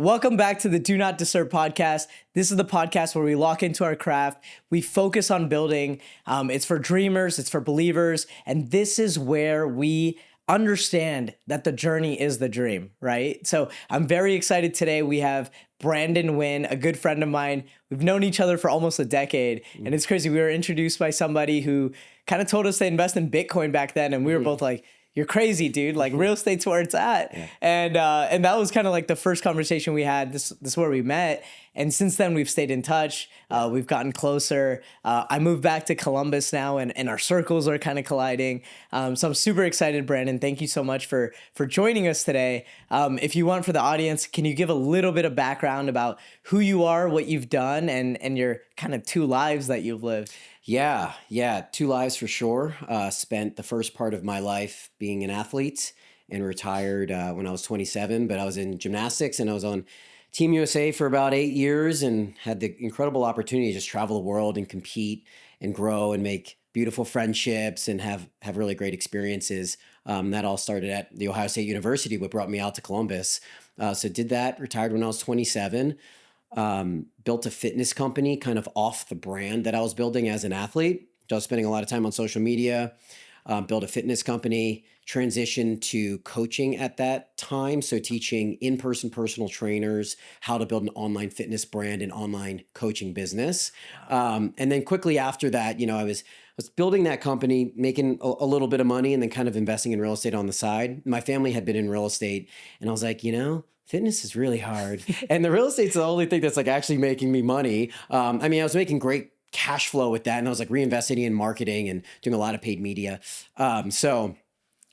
Welcome back to the Do Not Disturb podcast. This is the podcast where we lock into our craft. We focus on building. It's for dreamers, it's for believers. And this is where we understand that the journey is the dream, right? So I'm very excited today. We have Brandon Wynn, a good friend of mine. We've known each other for almost a decade. And it's crazy. We were introduced by somebody who kind of told us to invest in Bitcoin back then. And we were both like, you're crazy, dude. Like real estate's where it's at. Yeah. And that was kind of like the first conversation we had. This is where we met. And since then we've stayed in touch. We've gotten closer. I moved back to Columbus now and our circles are kind of colliding. So I'm super excited, Brandon. Thank you so much for joining us today. If you want, for the audience, can you give a little bit of background about who you are, what you've done, and your kind of two lives that you've lived? Yeah. Two lives for sure. Spent the first part of my life being an athlete and retired when I was 27, but I was in gymnastics and I was on Team USA for about 8 years and had the incredible opportunity to just travel the world and compete and grow and make beautiful friendships and have really great experiences. That all started at the Ohio State University, what brought me out to Columbus. So did that, retired when I was 27. Built a fitness company kind of off the brand that I was building as an athlete. So I was spending a lot of time on social media, built a fitness company, transitioned to coaching at that time. So teaching in-person personal trainers how to build an online fitness brand and online coaching business. And then quickly after that, I was building that company, making a little bit of money and then kind of investing in real estate on the side. My family had been in real estate and I was like, fitness is really hard. And the real estate's the only thing that's like actually making me money. I was making great cash flow with that. And I was like reinvesting in marketing and doing a lot of paid media. So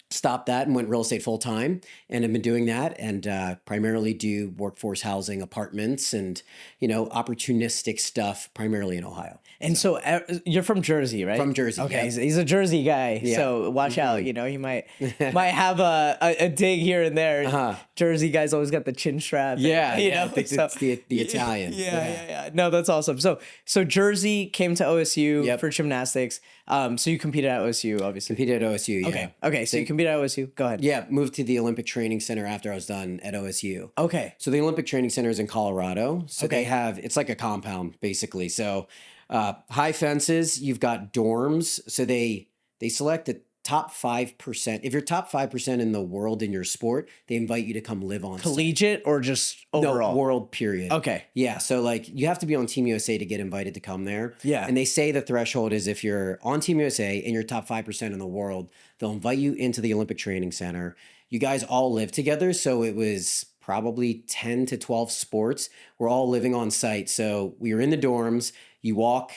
stopped that and went real estate full time and have been doing that and primarily do workforce housing, apartments and, opportunistic stuff primarily in Ohio. And so you're from Jersey, right? From Jersey. Okay. Yeah. He's a Jersey guy. Yeah. So watch out, he might have a dig here and there. Uh-huh. Jersey guys always got the chin strap. Yeah. I think it's the Italian. Yeah. No, that's awesome. So Jersey came to OSU for gymnastics. So you competed at OSU, obviously. Competed at OSU, yeah. Okay. So you competed at OSU. Go ahead. Yeah. Moved to the Olympic Training Center after I was done at OSU. Okay. So the Olympic Training Center is in Colorado. So they have, it's like a compound basically. So high fences, you've got dorms. So they select the top 5%. If you're top 5% in the world in your sport, they invite you to come live on collegiate or just overall? No, world period. Okay. Yeah. So like you have to be on Team USA to get invited to come there. Yeah. And they say the threshold is if you're on Team USA and you're top 5% in the world, they'll invite you into the Olympic Training Center. You guys all live together. So it was probably 10 to 12 sports. We're all living on site. So we were in the dorms. You walk,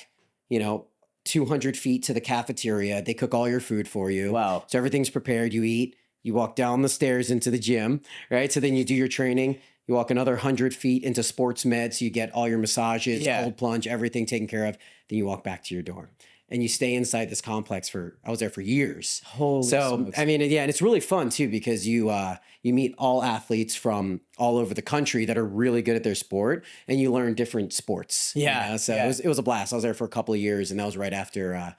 200 feet to the cafeteria. They cook all your food for you. Wow. So everything's prepared. You eat. You walk down the stairs into the gym, right? So then you do your training. You walk another 100 feet into sports med. So you get all your massages, cold plunge, everything taken care of. Then you walk back to your dorm. And you stay inside this complex I was there for years. Holy smokes. And it's really fun too because you meet all athletes from all over the country that are really good at their sport, and you learn different sports. Yeah. It was a blast. I was there for a couple of years, and that was right after I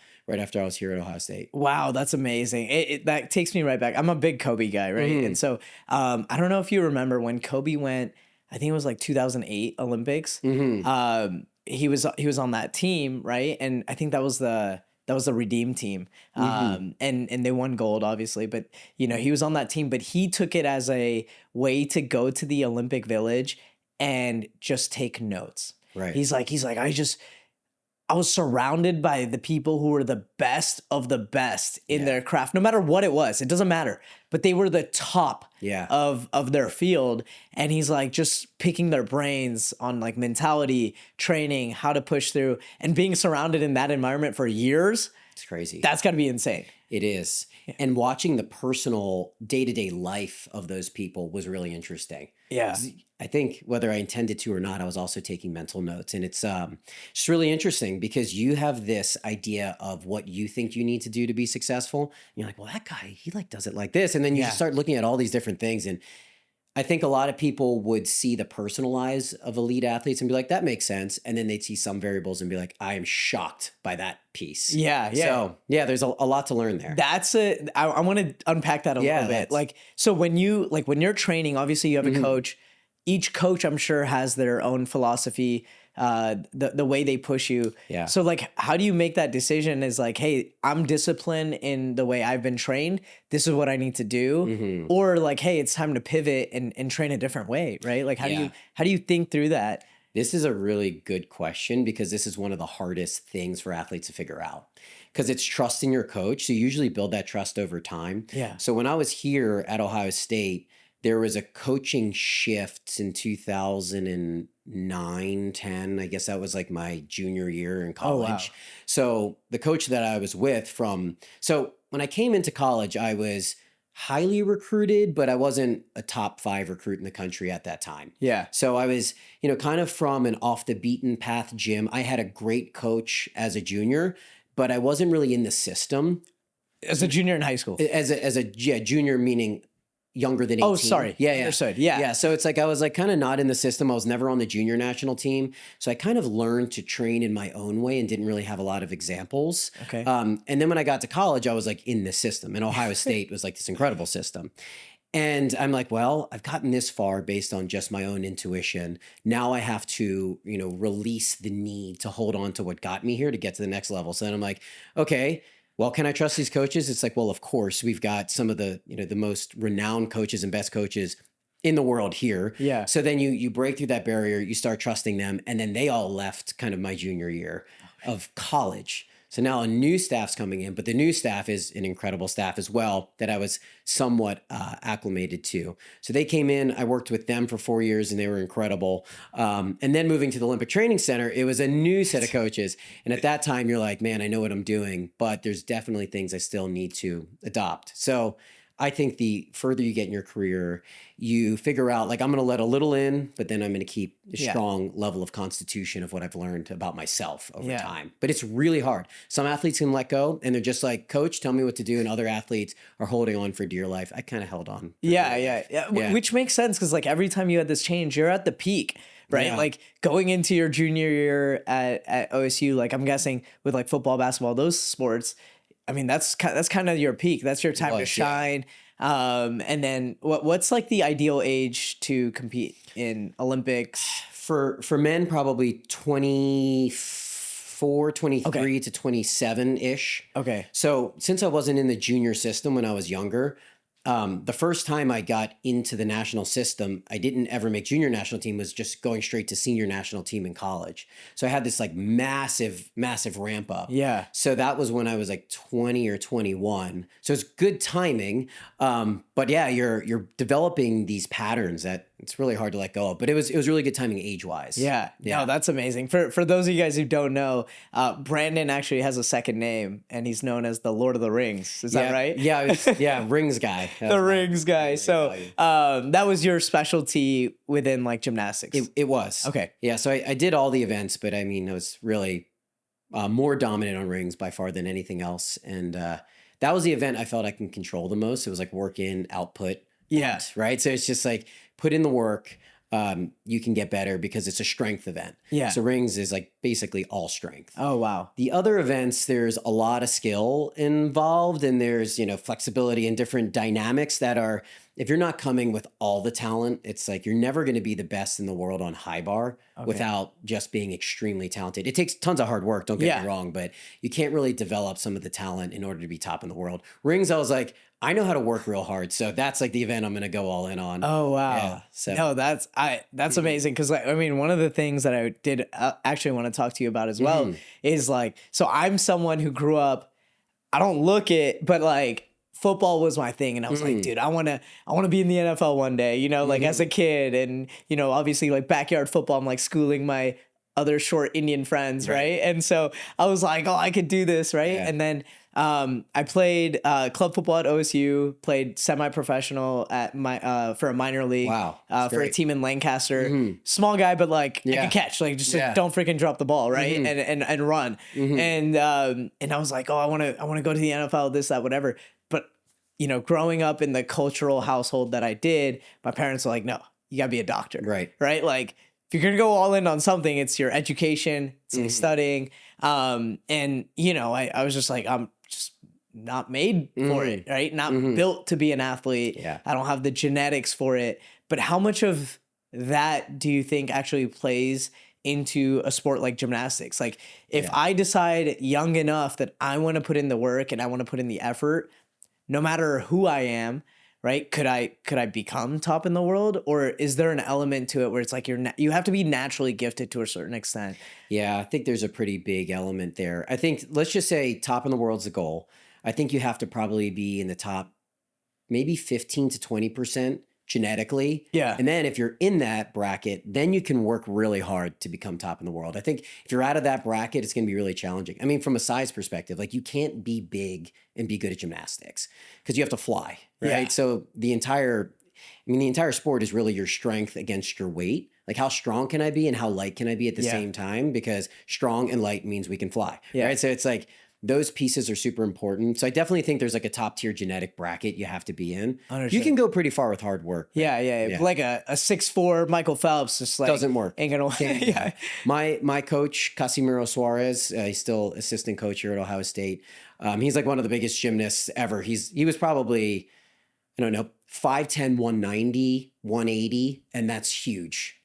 was here at Ohio State. Wow, that's amazing. That takes me right back. I'm a big Kobe guy, right? Mm-hmm. And so I don't know if you remember when Kobe went. I think it was like 2008 Olympics. Mm-hmm. He was on that team, right? And I think that was the Redeem team. Mm-hmm. And they won gold, obviously, but he was on that team, but he took it as a way to go to the Olympic Village and just take notes. Right. He's like, I was surrounded by the people who were the best of the best in their craft, no matter what it was. It doesn't matter. But they were the top of their field. And he's like just picking their brains on like mentality, training, how to push through, and being surrounded in that environment for years. It's crazy. That's got to be insane. It is. Yeah. And watching the personal day-to-day life of those people was really interesting. Yeah. I think whether I intended to or not, I was also taking mental notes. And it's just really interesting because you have this idea of what you think you need to do to be successful. And you're like, well, that guy, he like does it like this. And then you just start looking at all these different things. And I think a lot of people would see the personal lives of elite athletes and be like, that makes sense. And then they'd see some variables and be like, I am shocked by that piece. Yeah. So there's a lot to learn there. I want to unpack that a little bit. So when you're training, obviously you have a coach. each coach, I'm sure, has their own philosophy, the way they push you. Yeah. So like, how do you make that decision? Is like, hey, I'm disciplined in the way I've been trained. This is what I need to do. Or like, hey, it's time to pivot and train a different way, right? Like, how do you think through that? This is a really good question because this is one of the hardest things for athletes to figure out because it's trusting your coach. So you usually build that trust over time. Yeah. So when I was here at Ohio State, there was a coaching shift in 2009, 10. I guess that was like my junior year in college. Oh, wow. So the coach that I was with so when I came into college, I was highly recruited, but I wasn't a top 5 recruit in the country at that time. Yeah. So I was, kind of from an off the beaten path gym. I had a great coach as a junior, but I wasn't really in the system. As a junior in high school. As a junior, meaning younger than 18. Oh, sorry. Yeah. Understood. Yeah. Yeah. So it's like I was like kind of not in the system. I was never on the junior national team. So I kind of learned to train in my own way and didn't really have a lot of examples. Okay. And then when I got to college, I was like in the system. And Ohio State was like this incredible system. And I'm like, well, I've gotten this far based on just my own intuition. Now I have to, release the need to hold on to what got me here to get to the next level. So then I'm like, okay, well, can I trust these coaches? It's like, well, of course, we've got some of the, the most renowned coaches and best coaches in the world here. Yeah. So then you break through that barrier, you start trusting them. And then they all left kind of my junior year of college. So now a new staff's coming in, but the new staff is an incredible staff as well that I was somewhat acclimated to. So they came in, I worked with them for 4 years and they were incredible. And then moving to the Olympic Training Center, it was a new set of coaches. And at that time you're like, man, I know what I'm doing, but there's definitely things I still need to adopt. So I think the further you get in your career, you figure out like, I'm going to let a little in, but then I'm going to keep a strong level of constitution of what I've learned about myself over time. But it's really hard. Some athletes can let go and they're just like, coach, tell me what to do. And other athletes are holding on for dear life. I kind of held on. Yeah. Which makes sense because like every time you had this change, you're at the peak. Right. Yeah. Like going into your junior year at OSU, like I'm guessing with like football, basketball, those sports, I mean, that's kind of your peak. That's your time to shine. Yeah. And then what's like the ideal age to compete in Olympics? For men, probably 24, 23 to 27-ish. Okay. So since I wasn't in the junior system when I was younger, the first time I got into the national system, I didn't ever make junior national team, was just going straight to senior national team in college. So I had this like massive ramp up. Yeah. So that was when I was like 20 or 21. So it's good timing. But yeah, you're developing these patterns that it's really hard to let go of, but it was really good timing age wise. Yeah. No, that's amazing. For those of you guys who don't know, Brandon actually has a second name and he's known as the Lord of the Rings. Is that right? Yeah. Rings guy. The rings guy. So that was your specialty within like gymnastics. It was. Okay. Yeah. So I did all the events, but I mean, I was really more dominant on rings by far than anything else. And that was the event I felt I can control the most. It was like work in, output. Yeah. Out, right. So it's just like put in the work. You can get better because it's a strength event. Yeah. So rings is like basically all strength. Oh, wow. The other events, there's a lot of skill involved and there's, flexibility and different dynamics that are, if you're not coming with all the talent, it's like you're never going to be the best in the world on high bar without just being extremely talented. It takes tons of hard work, don't get me wrong, but you can't really develop some of the talent in order to be top in the world. Rings, I was like, I know how to work real hard. So that's like the event I'm going to go all in on. Oh, wow. Yeah, so. No, that's amazing. Cause I mean, one of the things that I did actually want to talk to you about as well is like, so I'm someone who grew up, I don't look it, but like football was my thing. And I was like, dude, I want to be in the NFL one day, like as a kid and, obviously like backyard football, I'm like schooling my other short Indian friends. Right. And so I was like, oh, I could do this. Right. Yeah. And then, I played club football at OSU, played semi-professional at for a minor league. Wow. For a team in Lancaster. Small guy, but like I could catch, like just like, don't freaking drop the ball, right? And run. And I was like, oh, I want to go to the NFL, this, that, whatever. But growing up in the cultural household that I did, my parents were like, no, you gotta be a doctor. Right. Like if you're gonna go all in on something, it's your education, it's like studying. And I was just like, I'm just not made for it, right? Not built to be an athlete. Yeah. I don't have the genetics for it. But how much of that do you think actually plays into a sport like gymnastics? Like if I decide young enough that I want to put in the work and I want to put in the effort, no matter who I am, right? Could I become top in the world, or is there an element to it where it's like you have to be naturally gifted to a certain extent? Yeah, I think there's a pretty big element there. I think, let's just say top in the world's the goal. I think you have to probably be in the top maybe 15 to 20% genetically. Yeah. And then if you're in that bracket, then you can work really hard to become top in the world. I think if you're out of that bracket, it's going to be really challenging. I mean, from a size perspective, like you can't be big and be good at gymnastics because you have to fly, right? Yeah. So the entire sport is really your strength against your weight. Like how strong can I be and how light can I be at the same time? Because strong and light means we can fly, right? So it's like those pieces are super important. So I definitely think there's like a top tier genetic bracket you have to be in. Understood. You can go pretty far with hard work. Yeah. Like a 6'4" Michael Phelps just like doesn't work. Ain't gonna Yeah. My coach, Casimiro Suarez, he's still assistant coach here at Ohio State. He's like one of the biggest gymnasts ever. He was probably, I don't know, 5'10", 190, 180, and that's huge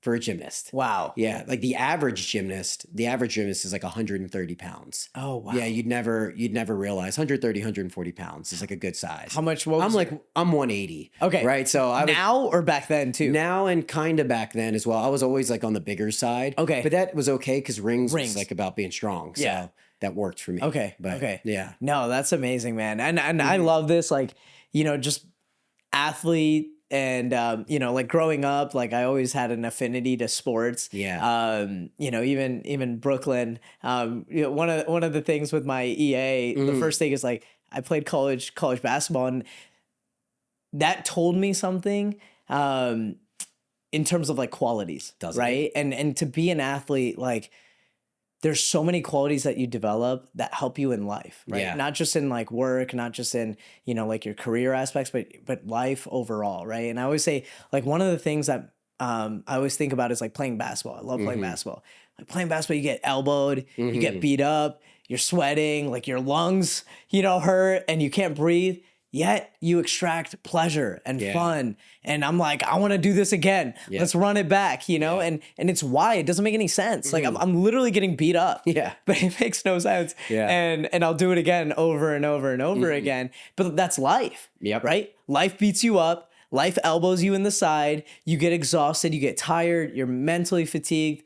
for a gymnast. Wow. Yeah, like the average gymnast is like 130 pounds. Oh, wow. Yeah, you'd never realize 130, 140 pounds is like a good size. How much? I'm 180. Okay. Right. So now or back then too? Now and kind of back then as well. I was always like on the bigger side. Okay. But that was okay because rings was like about being strong. So Yeah. that worked for me. Okay. But okay. yeah. No, that's amazing, man. And I love this, like, just athlete and, like growing up, like I always had an affinity to sports. Yeah. Even Brooklyn, one of the things with my EA, the first thing is like, I played college basketball, and that told me something, in terms of like qualities, right? And to be an athlete, like, there's so many qualities that you develop that help you in life, right? Yeah. Not just in like work, not just in, like your career aspects, but life overall, right? And I always say, like, one of the things that I always think about is like playing basketball. I love playing basketball. Like playing basketball, you get elbowed, you get beat up, you're sweating, like your lungs, hurt, and you can't breathe. Yet you extract pleasure and fun. And I'm like, I want to do this again. Yeah. Let's run it back, and it's why it doesn't make any sense. Like I'm literally getting beat up. Yeah. But it makes no sense. Yeah. And I'll do it again over and over and over again. But that's life. Yep. Right? Life beats you up. Life elbows you in the side. You get exhausted. You get tired. You're mentally fatigued.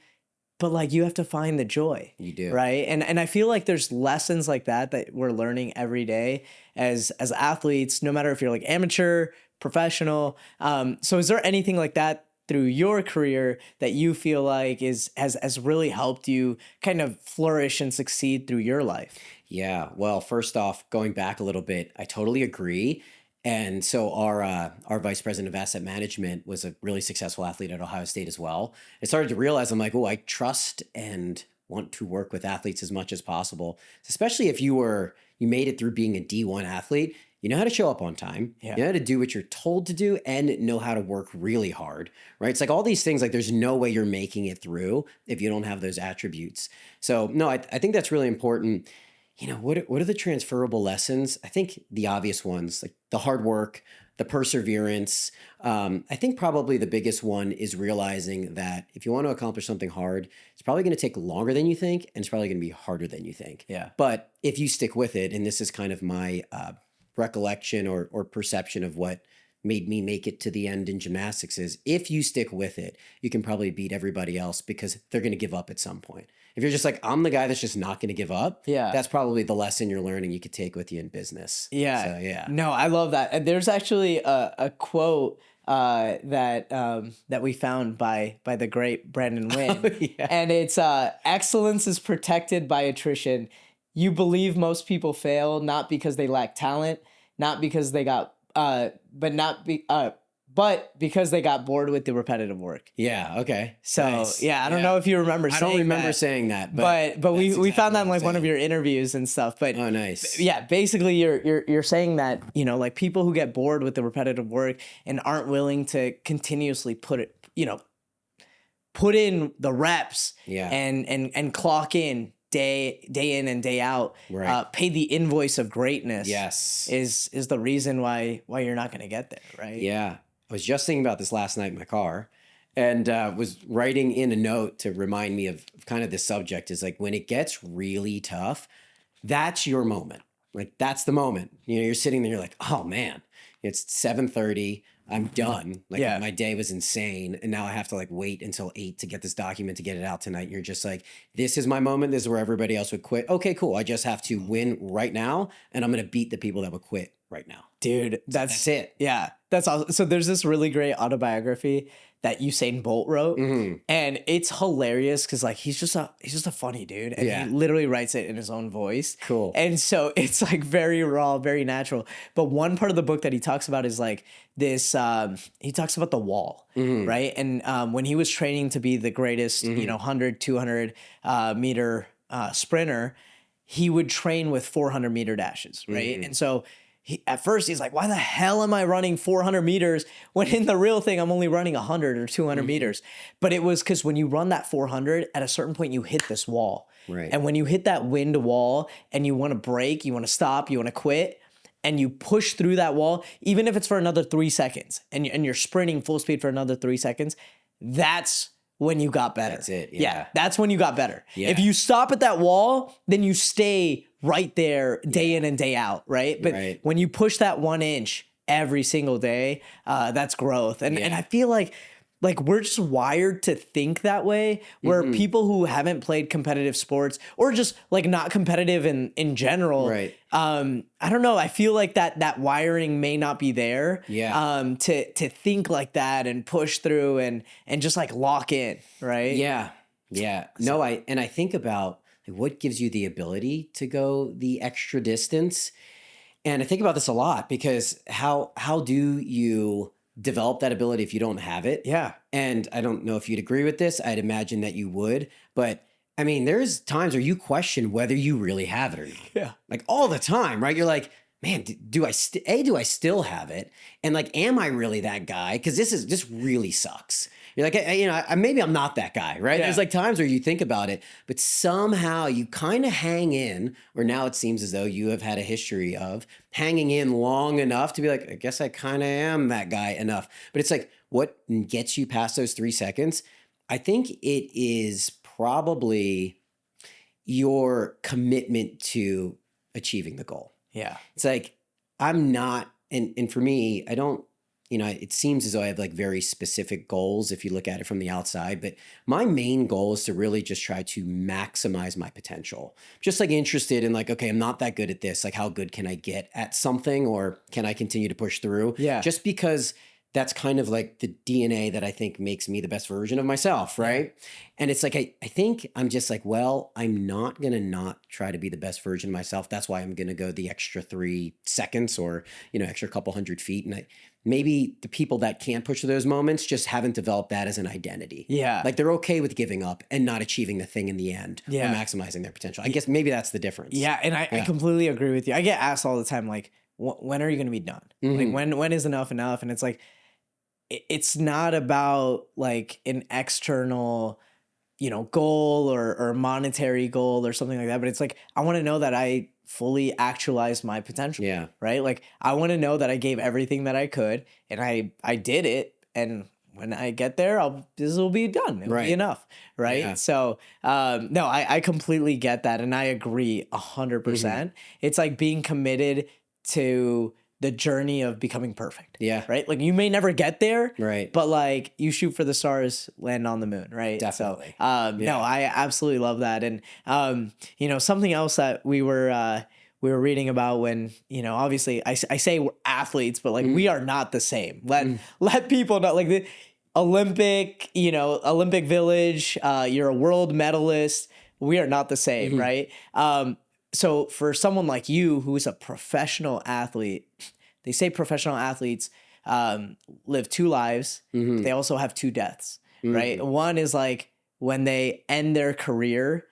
But like you have to find the joy. You do. Right. And I feel like there's lessons like that we're learning every day as athletes, no matter if you're like amateur, professional. So is there anything like that through your career that you feel like has really helped you kind of flourish and succeed through your life? Yeah. Well, first off, going back a little bit, I totally agree. And so our vice president of asset management was a really successful athlete at Ohio State as well. I started to realize, I'm like, oh, I trust and want to work with athletes as much as possible, especially if you made it through being a D1 athlete. You know how to show up on time. Yeah. You know how to do what you're told to do and know how to work really hard, right? It's like all these things, like there's no way you're making it through if you don't have those attributes. So no, I think that's really important. What are the transferable lessons? I think the obvious ones, like the hard work, the perseverance. I think probably the biggest one is realizing that if you want to accomplish something hard, it's probably going to take longer than you think, and it's probably going to be harder than you think. Yeah. But if you stick with it, and this is kind of my recollection or perception of what made me make it to the end in gymnastics, is if you stick with it, you can probably beat everybody else because they're going to give up at some point. If you're just like, I'm the guy that's just not going to give up, that's probably the lesson you're learning you could take with you in business. Yeah. So, yeah. No, I love that. And there's actually a quote that we found by the great Brandon Wynn. Oh, yeah. And it's excellence is protected by attrition. You believe most people fail, not because they lack talent, not because they got but because they got bored with the repetitive work. Yeah. Okay. So nice. Yeah, I don't know if you remember saying that. I don't remember saying that, but we found that in like one of your interviews and stuff. But oh, nice. Yeah, basically you're saying that, like people who get bored with the repetitive work and aren't willing to continuously put in the reps and clock in day in and day out, right. Pay the invoice of greatness. Yes. Is the reason why you're not going to get there, right? Yeah. I was just thinking about this last night in my car, and was writing in a note to remind me of kind of this subject is like when it gets really tough, that's your moment. Like that's the moment. You know, you're sitting there, you're like, oh man, it's 7:30. I'm done. Like Yeah. my day was insane. And now I have to like wait until 8 to get this document to get it out tonight. And you're just like, this is my moment. This is where everybody else would quit. Okay, cool. I just have to win right now. And I'm going to beat the people that would quit right now. Dude, that's it. Yeah, that's awesome. So there's this really great autobiography that Usain Bolt wrote, and it's hilarious because like he's just a funny dude, and he literally writes it in his own voice. Cool. And so it's like very raw, very natural. But one part of the book that he talks about is like this. He talks about the wall, right? And when he was training to be the greatest, 100, 200 meter sprinter, he would train with 400-meter dashes, right? And so at first he's like, why the hell am I running 400 meters when in the real thing I'm only running 100 or 200 meters? But it was because when you run that 400, at a certain point you hit this wall. Right. And when you hit that wind wall and you want to break, you want to stop, you want to quit, and you push through that wall, even if it's for another 3 seconds, and you're sprinting full speed for another 3 seconds, that's when you got better. That's it. Yeah, that's when you got better. Yeah. If you stop at that wall, then you stay right there day in and day out, right? But when you push that 1 inch every single day, that's growth. And I feel like we're just wired to think that way, where people who haven't played competitive sports or just like not competitive in general, I don't know. I feel like that wiring may not be there. To think like that and push through and just like lock in, right? Yeah. No, I think about like, what gives you the ability to go the extra distance. And I think about this a lot because how do you develop that ability if you don't have it? Yeah. And I don't know if you'd agree with this. I'd imagine that you would, but I mean, there's times where you question whether you really have it or not. Yeah. Like all the time, right? You're like, man, do I still have it? And like, am I really that guy? Because this really sucks. You're like, maybe I'm not that guy, right? Yeah. There's like times where you think about it, but somehow you kind of hang in, or now it seems as though you have had a history of hanging in long enough to be like, I guess I kind of am that guy enough. But it's like, what gets you past those 3 seconds? I think it is probably your commitment to achieving the goal. Yeah. It's like, I'm not, and for me, I don't, it seems as though I have like very specific goals if you look at it from the outside, but my main goal is to really just try to maximize my potential. Just like interested in like, okay, I'm not that good at this. Like how good can I get at something, or can I continue to push through? Yeah. Just because that's kind of like the DNA that I think makes me the best version of myself, right? And it's like, I think I'm just like, well, I'm not going to not try to be the best version of myself. That's why I'm going to go the extra 3 seconds or, extra couple 100 feet. And maybe the people that can't push those moments just haven't developed that as an identity. Yeah. Like they're okay with giving up and not achieving the thing in the end or maximizing their potential. I guess maybe that's the difference. Yeah. And I completely agree with you. I get asked all the time, like, when are you going to be done? Like when is enough? And it's like, it's not about like an external, goal or monetary goal or something like that. But it's like, I want to know that I fully actualized my potential. Yeah. Right. Like I want to know that I gave everything that I could and I did it. And when I get there, this will be done. It'll be enough. Right. Yeah. So, no, I completely get that. And I agree 100%. It's like being committed to the journey of becoming perfect. Yeah. Right. Like you may never get there. Right. But like you shoot for the stars, land on the moon. Right. Definitely. So, no, I absolutely love that. And, something else that we were reading about when, obviously I say we're athletes, but like we are not the same. Let people know, like the Olympic Village, you're a world medalist. We are not the same. Right. So for someone like you, who is a professional athlete, they say professional athletes live 2 lives. But they also have 2 deaths, right? One is like when they end their career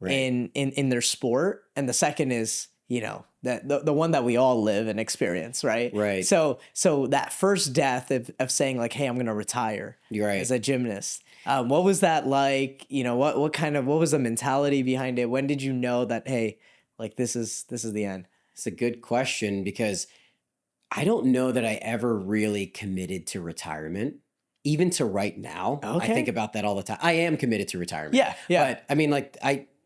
in their sport, and the second is the one that we all live and experience, right? Right. So that first death of saying like, hey, I'm gonna retire as a gymnast. What was that like? What was the mentality behind it? When did you know that, hey, like this is the end? It's a good question because I don't know that I ever really committed to retirement, even to right now, I think about that all the time. I am committed to retirement. Yeah. But I mean, like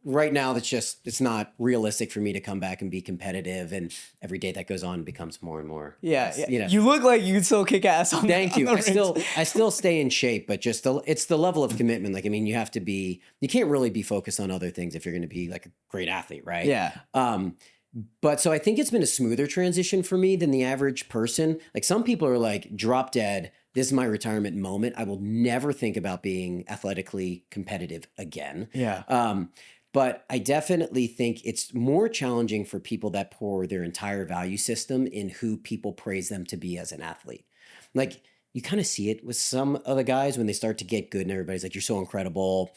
right now it's not realistic for me to come back and be competitive. And every day that goes on becomes more and more. Yeah. You know. You look like you still kick ass on Thank you. on the I still stay in shape, but just it's the level of commitment. Like, I mean, you can't really be focused on other things if you're going to be like a great athlete, right? Yeah. But so I think it's been a smoother transition for me than the average person. Like, some people are like, drop dead. This is my retirement moment. I will never think about being athletically competitive again. Yeah. But I definitely think it's more challenging for people that pour their entire value system in who people praise them to be as an athlete. Like, you kind of see it with some of the guys when they start to get good and everybody's like, you're so incredible.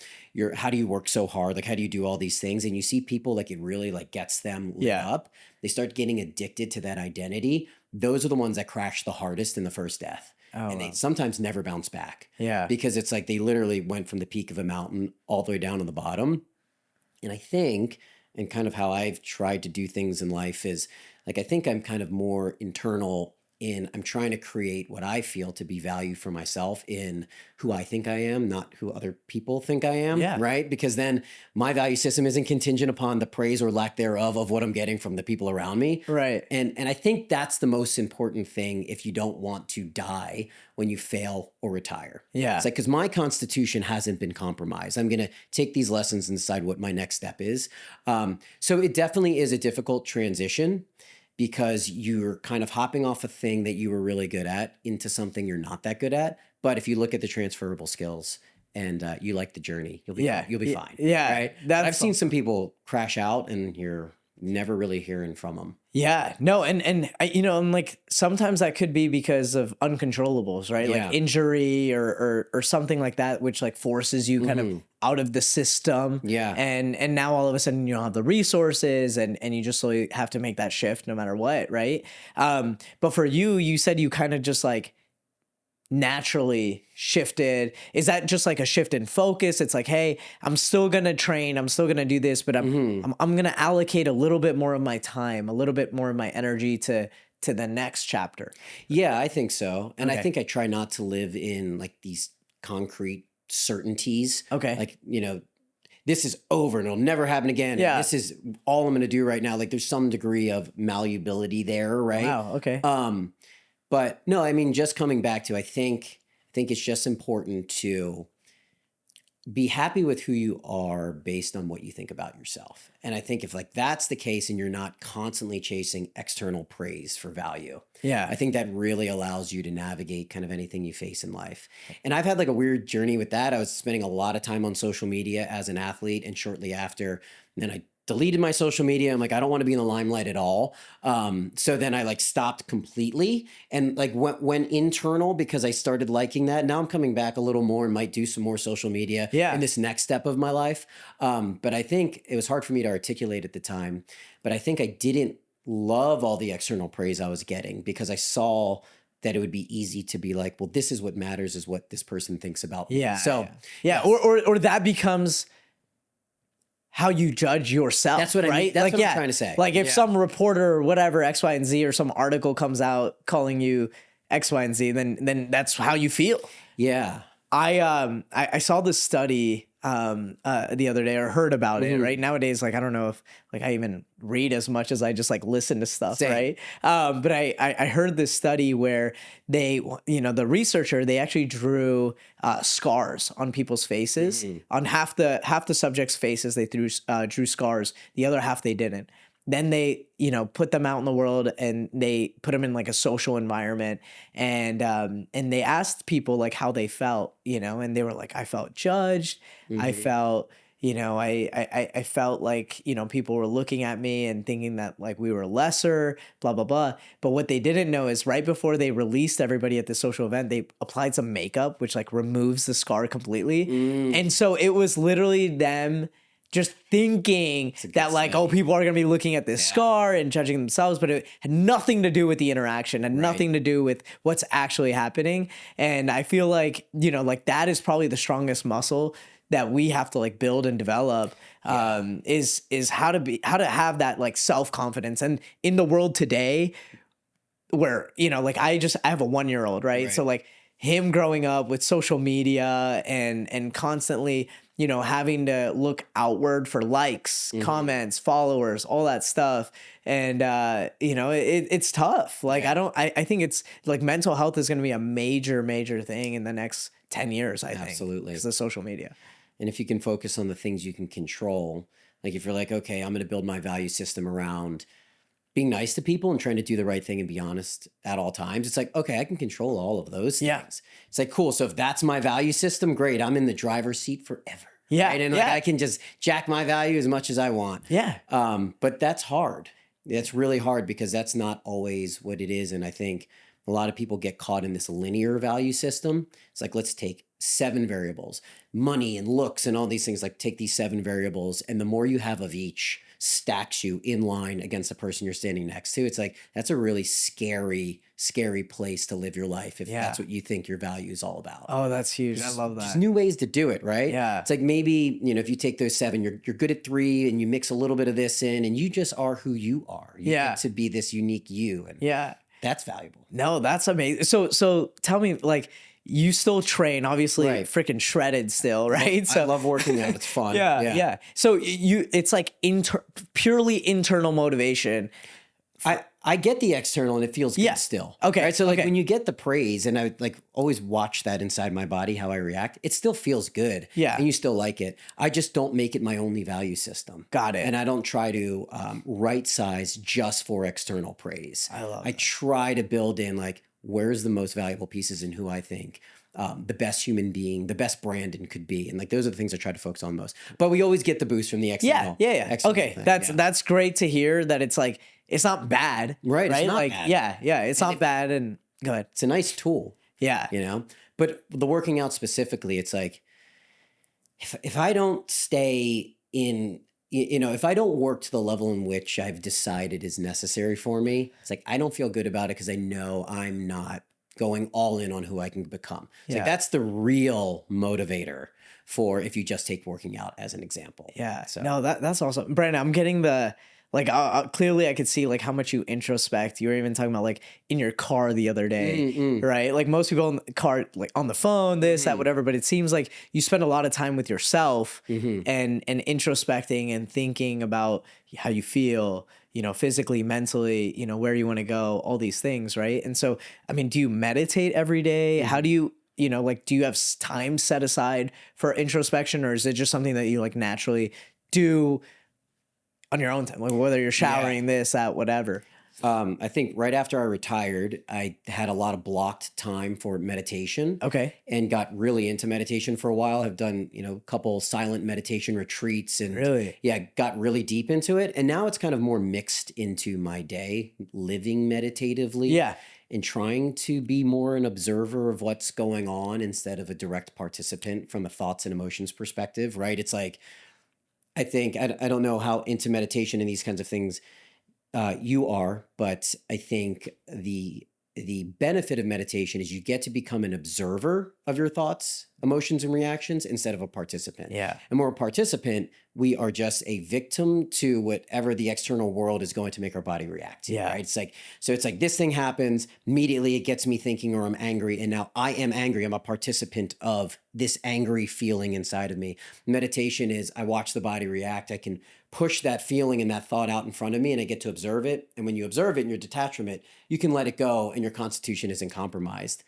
How do you work so hard? Like, how do you do all these things? And you see people like it really like gets them lit up. They start getting addicted to that identity. Those are the ones that crash the hardest in the first death. And they sometimes never bounce back. Yeah. Because it's like they literally went from the peak of a mountain all the way down to the bottom. And I think, and kind of how I've tried to do things in life is like, I think I'm kind of more internal in I'm trying to create what I feel to be value for myself in who I think I am, not who other people think I am, right? Because then my value system isn't contingent upon the praise or lack thereof of what I'm getting from the people around me. Right. And I think that's the most important thing if you don't want to die when you fail or retire. Yeah. It's like, because my constitution hasn't been compromised. I'm going to take these lessons and decide what my next step is. So it definitely is a difficult transition, because you're kind of hopping off a thing that you were really good at into something you're not that good at. But if you look at the transferable skills and you like the journey, you'll be fine. Yeah. Right. I've seen some people crash out and you're never really hearing from them. Yeah, no. And and like sometimes that could be because of uncontrollables, right? Yeah. Like injury or something like that, which like forces you kind of out of the system. Yeah. And now all of a sudden you don't have the resources and you just slowly have to make that shift no matter what, right? But for you said you kind of just like naturally shifted. Is that just like a shift in focus? It's like, hey, I'm still gonna train, I'm still gonna do this, but I'm gonna allocate a little bit more of my time, a little bit more of my energy to the next chapter. Yeah, I think so. And I think I try not to live in like these concrete certainties. Okay. Like, this is over and it'll never happen again. Yeah. This is all I'm going to do right now. Like, there's some degree of malleability there, right? Wow. Okay. But no, I mean, just coming back to, I think it's just important to be happy with who you are based on what you think about yourself. And I think if like that's the case and you're not constantly chasing external praise for value, I think that really allows you to navigate kind of anything you face in life. And I've had like a weird journey with that. I was spending a lot of time on social media as an athlete, and shortly after, then I deleted my social media. I'm like, I don't want to be in the limelight at all. So then I like stopped completely and like went internal because I started liking that. Now I'm coming back a little more and might do some more social media in this next step of my life. But I think it was hard for me to articulate at the time, but I think I didn't love all the external praise I was getting because I saw that it would be easy to be like, well, this is what matters, is what this person thinks about me. Or that becomes how you judge yourself. That's what I mean. That's what I'm trying to say. Like if some reporter or whatever, X, Y, and Z, or some article comes out calling you X, Y, and Z, then that's how you feel. Yeah. I saw this study the other day, or heard about it, right? Nowadays, like I don't know if like I even read as much as I just like listen to stuff, right? But I heard this study where they, the researcher, they actually drew scars on people's faces. On half the subjects' faces, they drew scars. The other half they didn't. Then they, put them out in the world and they put them in like a social environment, and they asked people like how they felt, and they were like, I felt judged. I felt, I felt like, people were looking at me and thinking that like we were lesser, blah, blah, blah. But what they didn't know is right before they released everybody at the social event, they applied some makeup, which like removes the scar completely. And so it was literally them just thinking that like, oh, people are going to be looking at this scar and judging themselves, but it had nothing to do with the interaction and nothing to do with what's actually happening. And I feel like, like that is probably the strongest muscle that we have to like build and develop, is how to have that like self-confidence. And in the world today where, like I have a 1-year-old, right? So like him growing up with social media and constantly, you know, having to look outward for likes, comments, followers, all that stuff. And, you know, it's tough. Like, I think it's like mental health is going to be a major thing in the next 10 years, I think. Absolutely. Because of social media. And if you can focus on the things you can control, like if you're like, okay, I'm going to build my value system around being nice to people and trying to do the right thing and be honest at all times. It's like, okay, I can control all of those things. It's like, cool. So if that's my value system, great. I'm in the driver's seat forever. Yeah. Right? And like, I can just jack my value as much as I want. Yeah. But that's hard. That's really hard because that's not always what it is. And I think a lot of people get caught in this linear value system. It's like, let's take 7 variables, money and looks and all these things, like take these 7 variables. And the more you have of each stacks you in line against the person you're standing next to. It's like, that's a really scary place to live your life if that's what you think your value is all about. Oh, that's huge. I love that. There's new ways to do it, right? Yeah. It's like maybe, you know, if you take those 7, you're good at 3 and you mix a little bit of this in and you just are who you are. You get to be this unique you. And that's valuable. No, that's amazing. So tell me, like, you still train, obviously, freaking shredded still, right? I love working out. It's fun. Yeah. So it's like purely internal motivation. I get the external and it feels good still. Okay. Right. So like when you get the praise, and I like always watch that inside my body, how I react, it still feels good. Yeah. And you still like it. I just don't make it my only value system. Got it. And I don't try to right size just for external praise. I try to build in like, where's the most valuable pieces in who I think the best human being, the best Brandon could be. And like, those are the things I try to focus on most, but we always get the boost from the external. External okay. thing. That's great to hear that it's like, it's not bad. Right. It's not like, bad. Yeah. It's not bad. And go ahead. It's a nice tool. Yeah. You know, but the working out specifically, it's like, if I don't stay in, you know, if I don't work to the level in which I've decided is necessary for me, it's like, I don't feel good about it because I know I'm not going all in on who I can become. It's like, that's the real motivator for if you just take working out as an example. Yeah. So. No, that's awesome. Brandon, I'm getting the, like, clearly I could see like how much you introspect. You were even talking about like in your car the other day, right? Like most people in the car, like on the phone, this, that, whatever. But it seems like you spend a lot of time with yourself and introspecting and thinking about how you feel, you know, physically, mentally, you know, where you want to go, all these things, right? And so, I mean, do you meditate every day? How do you, you know, like, do you have time set aside for introspection, or is it just something that you like naturally do on your own time, like whether you're showering, this, that, whatever? I think right after I retired, I had a lot of blocked time for meditation. Okay. And got really into meditation for a while. I've done, you know, a couple silent meditation retreats and got really deep into it. And now it's kind of more mixed into my day, living meditatively. Yeah. And trying to be more an observer of what's going on instead of a direct participant from a thoughts and emotions perspective, right? It's like, I think, I don't know how into meditation and these kinds of things you are, but I think the benefit of meditation is you get to become an observer of your thoughts, emotions, and reactions instead of a participant. Yeah. And we're a participant, we are just a victim to whatever the external world is going to make our body react to. Yeah. Right? It's like, so it's like this thing happens, immediately it gets me thinking, or I'm angry, and now I am angry. I'm a participant of this angry feeling inside of me. Meditation is I watch the body react. I can push that feeling and that thought out in front of me, and I get to observe it. And when you observe it and you're detached from it, you can let it go and your constitution isn't compromised.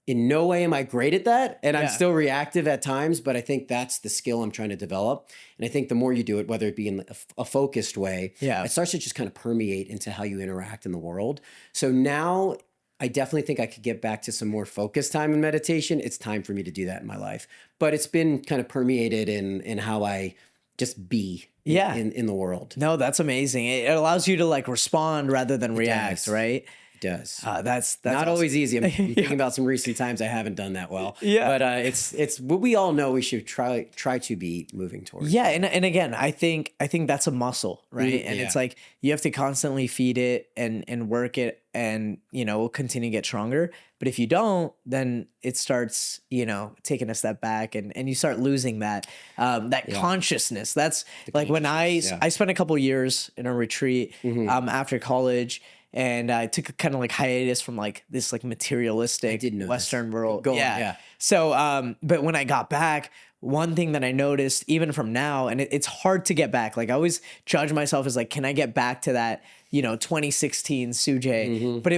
In no way am I great at that. And I'm still reactive at times, but I think that's the skill I'm trying to develop. And I think the more you do it, whether it be in a focused way, it starts to just kind of permeate into how you interact in the world. So now I definitely think I could get back to some more focused time in meditation. It's time for me to do that in my life. But it's been kind of permeated in how I just be in the world. No, that's amazing. It allows you to like respond rather than react, right? It does. That's not awesome. always easy. I'm thinking about some recent times I haven't done that well. But it's what we all know we should try to be moving towards. Yeah, and again, I think that's a muscle, right? And it's like you have to constantly feed it and work it, and you know, we'll continue to get stronger. But if you don't, then it starts, you know, taking a step back, and you start losing that consciousness. That's like when I spent a couple years in a retreat after college. and I took a kind of like hiatus from like this like materialistic Western world. Yeah. So, but when I got back, one thing that I noticed, even from now, and it's hard to get back. Like I always judge myself as like, can I get back to that, 2016 Sujay? But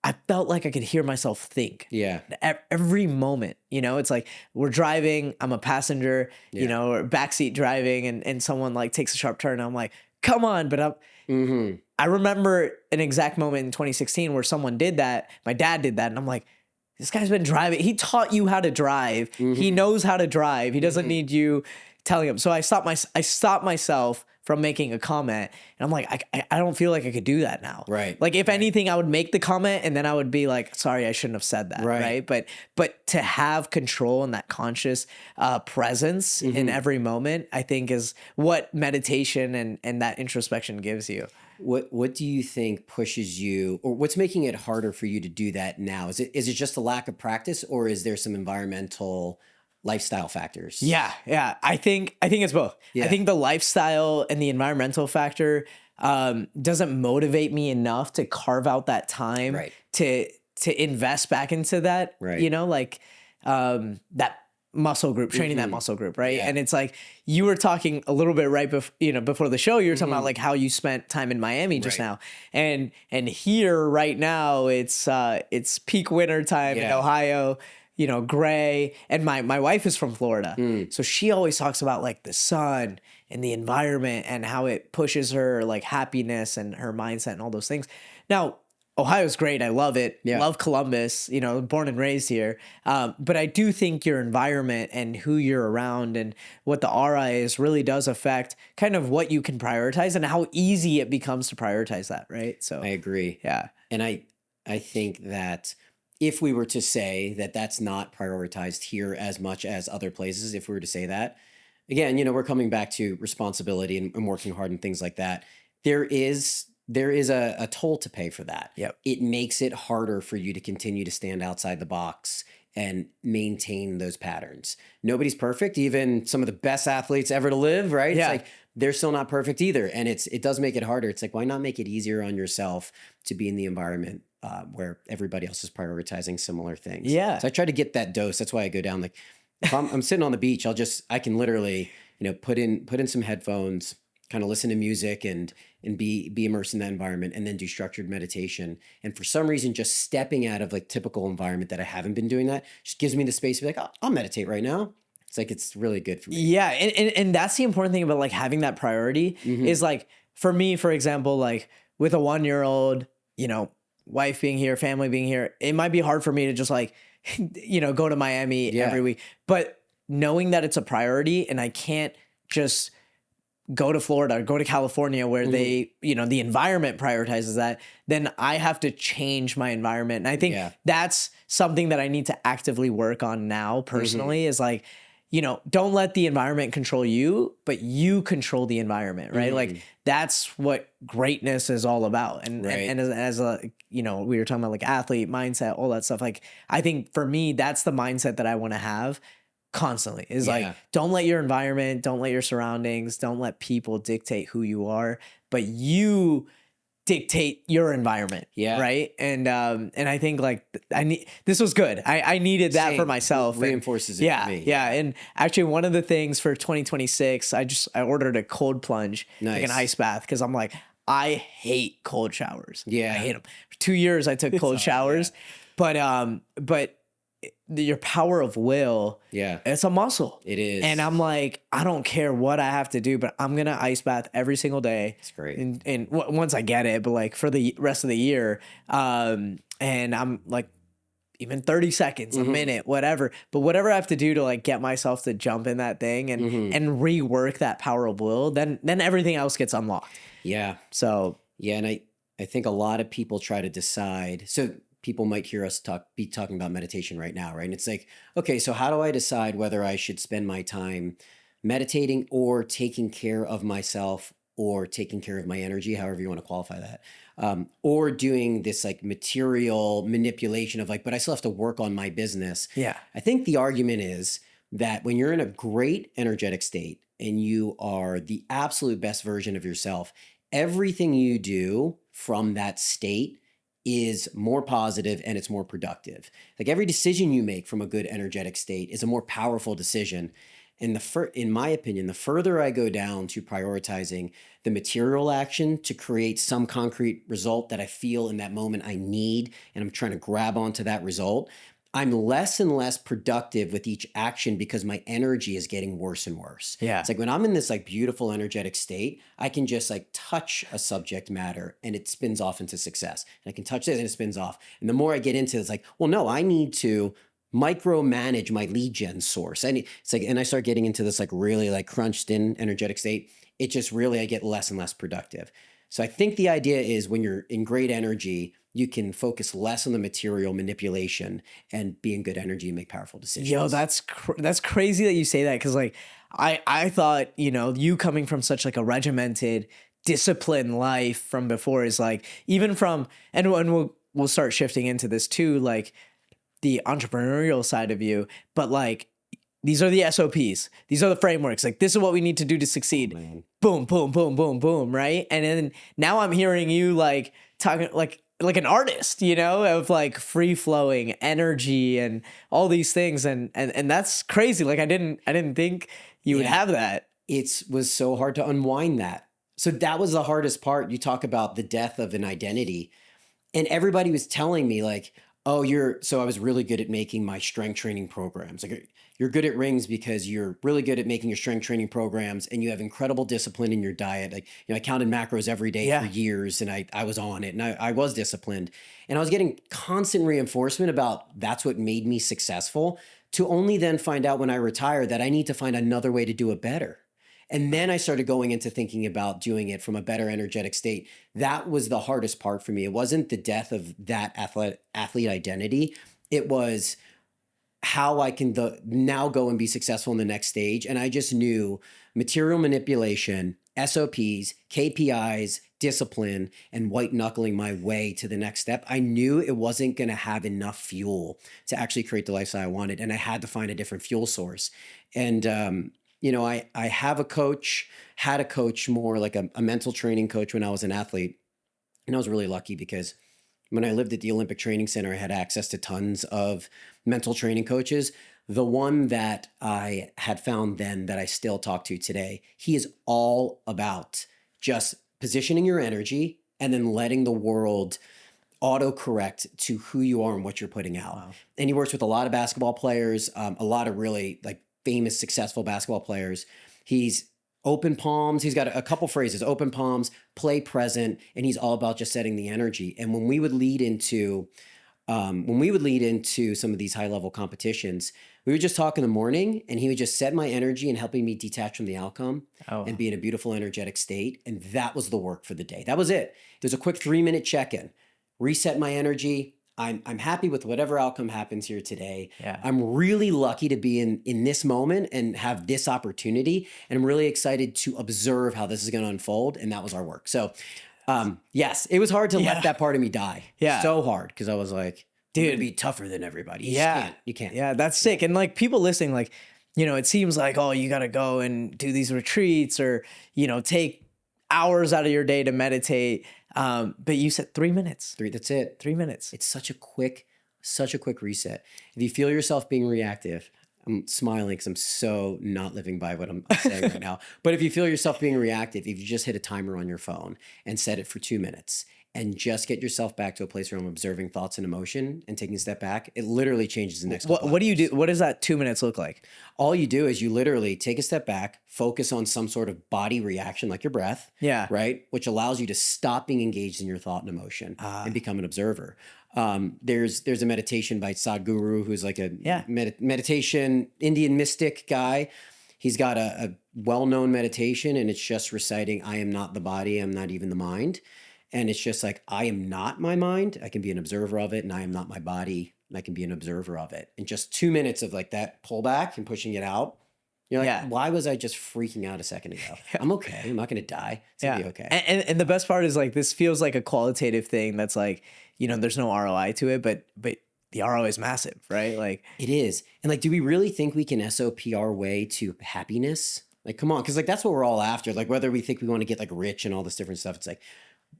I felt like I could hear myself think. Yeah. Every moment, it's like we're driving, I'm a passenger, or backseat driving, and someone like takes a sharp turn. And I'm like, come on. But I remember an exact moment in 2016 where someone did that. My dad did that. And I'm like, this guy's been driving. He taught you how to drive. He knows how to drive. He doesn't need you telling him. So I stopped myself from making a comment, and I'm like, I don't feel like I could do that now. Right. Like if anything, I would make the comment and then I would be like, sorry, I shouldn't have said that. Right. But to have control and that conscious presence in every moment, I think is what meditation and that introspection gives you. What do you think pushes you, or what's making it harder for you to do that now? Is it just a lack of practice, or is there some environmental lifestyle factors? Yeah. I think it's both. Yeah. I think the lifestyle and the environmental factor doesn't motivate me enough to carve out that time to invest back into that. Right. That muscle group, training that muscle group, right? Yeah. And it's like you were talking a little bit before the show, you were talking about like how you spent time in Miami just now, and here right now it's peak winter time in Ohio. Gray, and my wife is from Florida. So she always talks about like the sun and the environment and how it pushes her like happiness and her mindset and all those things. Now, Ohio's great. I love it. Yeah. Love Columbus, born and raised here. But I do think your environment and who you're around and what the aura is really does affect kind of what you can prioritize and how easy it becomes to prioritize that, right? So I agree. Yeah. And I think that if we were to say that that's not prioritized here as much as other places, if we were to say that, again, we're coming back to responsibility and working hard and things like that. There is a toll to pay for that. Yep. It makes it harder for you to continue to stand outside the box and maintain those patterns. Nobody's perfect, even some of the best athletes ever to live, right? Yeah. It's like they're still not perfect either. And it does make it harder. It's like, why not make it easier on yourself to be in the environment where everybody else is prioritizing similar things? Yeah. So I try to get that dose. That's why I go down. Like if I'm sitting on the beach, I can literally, put in some headphones, kind of listen to music and be immersed in that environment, and then do structured meditation. And for some reason, just stepping out of like typical environment that I haven't been doing that just gives me the space to be like, oh, I'll meditate right now. It's like, it's really good for me. Yeah. And that's the important thing about like having that priority is like, for me, for example, like with a 1-year-old, wife being here, family being here, it might be hard for me to just like, go to Miami every week, but knowing that it's a priority and I can't just go to Florida or go to California where they, the environment prioritizes that, then I have to change my environment. And I think that's something that I need to actively work on now personally is like, don't let the environment control you, but you control the environment, right? Like that's what greatness is all about. And as a, we were talking about like athlete mindset, all that stuff. Like, I think for me, that's the mindset that I want to have constantly is like, don't let your environment, don't let your surroundings, don't let people dictate who you are, but you dictate your environment. Right. And I think like this was good. I needed that for myself. Reinforces it for me. Yeah. And actually one of the things for 2026, I ordered a cold plunge, like an ice bath. Cause I'm like, I hate cold showers. I hate them. For 2 years I took cold showers, but your power of will, it's a muscle. It is. And I'm like, I don't care what I have to do, but I'm going to ice bath every single day. It's great. And once I get it, but like for the rest of the year, and I'm like, even 30 seconds, a minute, whatever. But whatever I have to do to like get myself to jump in that thing and rework that power of will, then everything else gets unlocked. Yeah. So. Yeah. And I think a lot of people try to decide. So people might hear us be talking about meditation right now, right? And it's like, okay, so how do I decide whether I should spend my time meditating or taking care of myself or taking care of my energy, however you want to qualify that, or doing this like material manipulation of like, but I still have to work on my business. Yeah. I think the argument is that when you're in a great energetic state and you are the absolute best version of yourself, everything you do from that state is more positive and it's more productive. Like every decision you make from a good energetic state is a more powerful decision. And in my opinion, the further I go down to prioritizing the material action to create some concrete result that I feel in that moment I need, and I'm trying to grab onto that result, I'm less and less productive with each action because my energy is getting worse and worse. Yeah. It's like when I'm in this like beautiful energetic state, I can just like touch a subject matter and it spins off into success. And I can touch this and it spins off. And the more I get into it, it's like, well, no, I need to micromanage my lead gen source. It's like, and I start getting into this like really like crunched in energetic state. It just really, I get less and less productive. So I think the idea is when you're in great energy, you can focus less on the material manipulation and be in good energy and make powerful decisions. Yo, that's crazy that you say that, because like I thought, you coming from such like a regimented, disciplined life from before is like, even from, and we'll start shifting into this too, like the entrepreneurial side of you, but like these are the SOPs, these are the frameworks, like this is what we need to do to succeed. Man. Boom, boom, boom, boom, boom, right? And then now I'm hearing you like talking like an artist, of like free flowing energy and all these things. And that's crazy. Like I didn't think you would have that. It was so hard to unwind that. So that was the hardest part. You talk about the death of an identity, and everybody was telling me like, oh, so I was really good at making my strength training programs. Like you're good at rings because you're really good at making your strength training programs and you have incredible discipline in your diet. Like, I counted macros every day for years and I was on it and I was disciplined, and I was getting constant reinforcement about that's what made me successful, to only then find out when I retired that I need to find another way to do it better. And then I started going into thinking about doing it from a better energetic state. That was the hardest part for me. It wasn't the death of that athlete identity. It was how I can now go and be successful in the next stage. And I just knew material manipulation, SOPs, KPIs, discipline, and white knuckling my way to the next step. I knew it wasn't going to have enough fuel to actually create the lifestyle I wanted. And I had to find a different fuel source. And, I had a coach, more like a mental training coach when I was an athlete. And I was really lucky because when I lived at the Olympic Training Center, I had access to tons of mental training coaches. The one that I had found then that I still talk to today, he is all about just positioning your energy and then letting the world autocorrect to who you are and what you're putting out. Wow. And he works with a lot of basketball players, a lot of really like famous, successful basketball players. He's open palms. He's got a couple phrases: open palms, play present, and he's all about just setting the energy. And when we would lead into some of these high level competitions, we would just talk in the morning, and he would just set my energy and helping me detach from the outcome and be in a beautiful, energetic state. And that was the work for the day. That was it. There's a quick 3-minute check-in, reset my energy. I'm happy with whatever outcome happens here today. Yeah. I'm really lucky to be in this moment and have this opportunity. And I'm really excited to observe how this is going to unfold. And that was our work. So yes, it was hard to let that part of me die. Yeah. So hard. Because I was like, dude, be tougher than everybody. You can't. Yeah, that's sick. And like people listening, like, it seems like, oh, you got to go and do these retreats or, take hours out of your day to meditate. But you said 3 minutes. That's it. 3 minutes. It's such a quick reset. If you feel yourself being reactive, I'm smiling because I'm so not living by what I'm saying right now. But if you feel yourself being reactive, if you just hit a timer on your phone and set it for 2 minutes and just get yourself back to a place where I'm observing thoughts and emotion and taking a step back, it literally changes the next. What do you do? What does that 2 minutes look like? All you do is you literally take a step back, focus on some sort of body reaction like your breath. Yeah. Right. Which allows you to stop being engaged in your thought and emotion and become an observer. There's a meditation by Sadhguru, who's like a meditation Indian mystic guy. He's got a well-known meditation, and it's just reciting, I am not the body, I'm not even the mind. And it's just like, I am not my mind. I can be an observer of it. And I am not my body. And I can be an observer of it. And just 2 minutes of like that pullback and pushing it out. You're like, why was I just freaking out a second ago? I'm okay. I'm not going to die. It's going to be okay. And the best part is like, this feels like a qualitative thing that's like, there's no ROI to it, but the ROI is massive, right? Like it is. And like, do we really think we can SOP our way to happiness? Like, come on. Cause like, that's what we're all after. Like whether we think we want to get like rich and all this different stuff, it's like,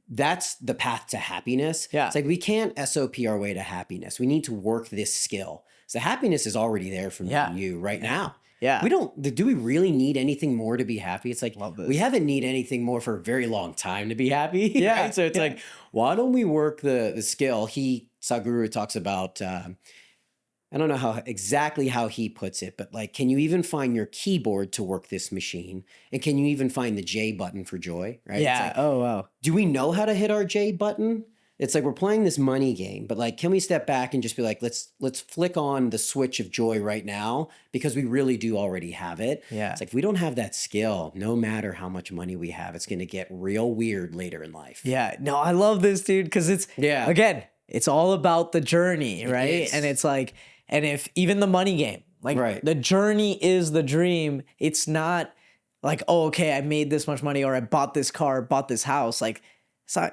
that's the path to happiness. Yeah. It's like, we can't SOP our way to happiness. We need to work this skill. So happiness is already there for me and you right now. Yeah. Do we really need anything more to be happy? It's like, we haven't need anything more for a very long time to be happy. Yeah. Right? So it's like, why don't we work the skill? Sadhguru talks about, I don't know exactly how he puts it, but like, can you even find your keyboard to work this machine? And can you even find the J button for joy? Right? Yeah. Like, oh, wow. Do we know how to hit our J button? It's like, we're playing this money game, but like, can we step back and just be like, let's flick on the switch of joy right now, because we really do already have it. Yeah. It's like, if we don't have that skill, no matter how much money we have, it's going to get real weird later in life. Yeah. No, I love this, dude, because again, it's all about the journey, right? And it's like, and if even the money game, like the journey is the dream. It's not like, oh, okay, I made this much money, or I bought this car, bought this house. Like,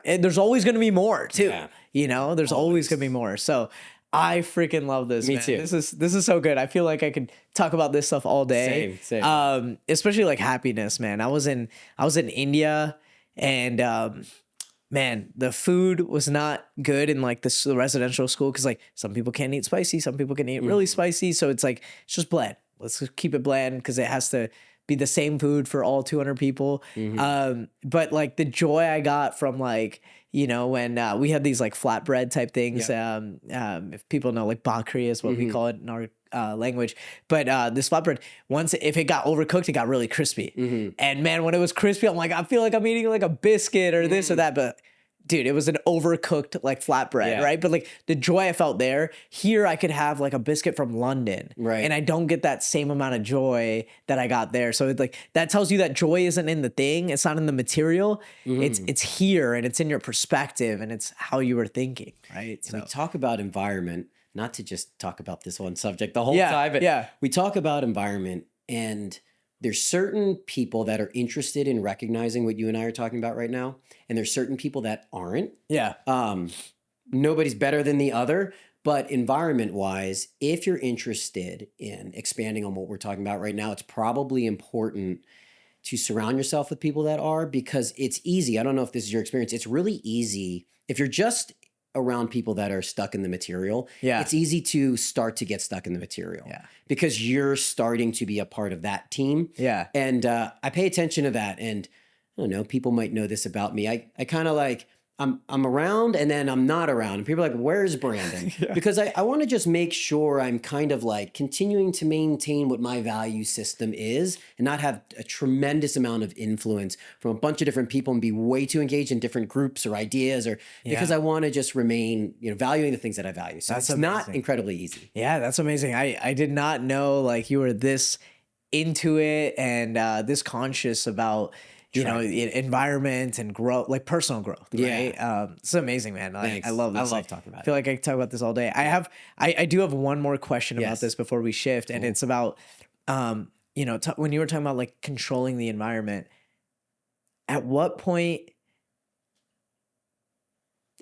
there's always going to be more too. Yeah. There's always going to be more. So I freaking love this. Me man. too. This is so good. I feel like I could talk about this stuff all day. Same. Especially like happiness, man. I was in India, and man, the food was not good in like the residential school, because like some people can't eat spicy, some people can eat really spicy. So it's like, it's just bland. Let's just keep it bland, because it has to be the same food for all 200 people. But like the joy I got from like, when we had these like flatbread type things, if people know, like bakri is what we call it in our language. But this flatbread, if it got overcooked, it got really crispy. And man, when it was crispy, I'm like, I feel like I'm eating like a biscuit or this or that. But dude, it was an overcooked like flatbread, right? But like the joy I felt here I could have like a biscuit from London, right? And I don't get that same amount of joy that I got there. So it's like, that tells you that joy isn't in the thing, it's not in the material, it's here, and it's in your perspective, and it's how you were thinking, right? So we talk about environment, not to just talk about this one subject the whole time, but we talk about environment, and there's certain people that are interested in recognizing what you and I are talking about right now, and there's certain people that aren't. Yeah. Nobody's better than the other, but environment-wise, if you're interested in expanding on what we're talking about right now, it's probably important to surround yourself with people that are, because it's easy. I don't know if this is your experience. It's really easy if you're just around people that are stuck in the material. It's easy to start to get stuck in the material because you're starting to be a part of that team. And I pay attention to that. And I don't know, people might know this about me. I kind of like, I'm around and then I'm not around. And people are like, where's Brandon? Because I want to just make sure I'm kind of like continuing to maintain what my value system is and not have a tremendous amount of influence from a bunch of different people and be way too engaged in different groups or ideas, or because I want to just remain, valuing the things that I value. So it's not incredibly easy. Yeah, that's amazing. I did not know like you were this into it and this conscious about environment and growth, like personal growth. Right? It's amazing, man. I love this. I love talking about it. I feel like I could talk about this all day. I do have one more question about this before we shift. And it's about, when you were talking about like controlling the environment, at what point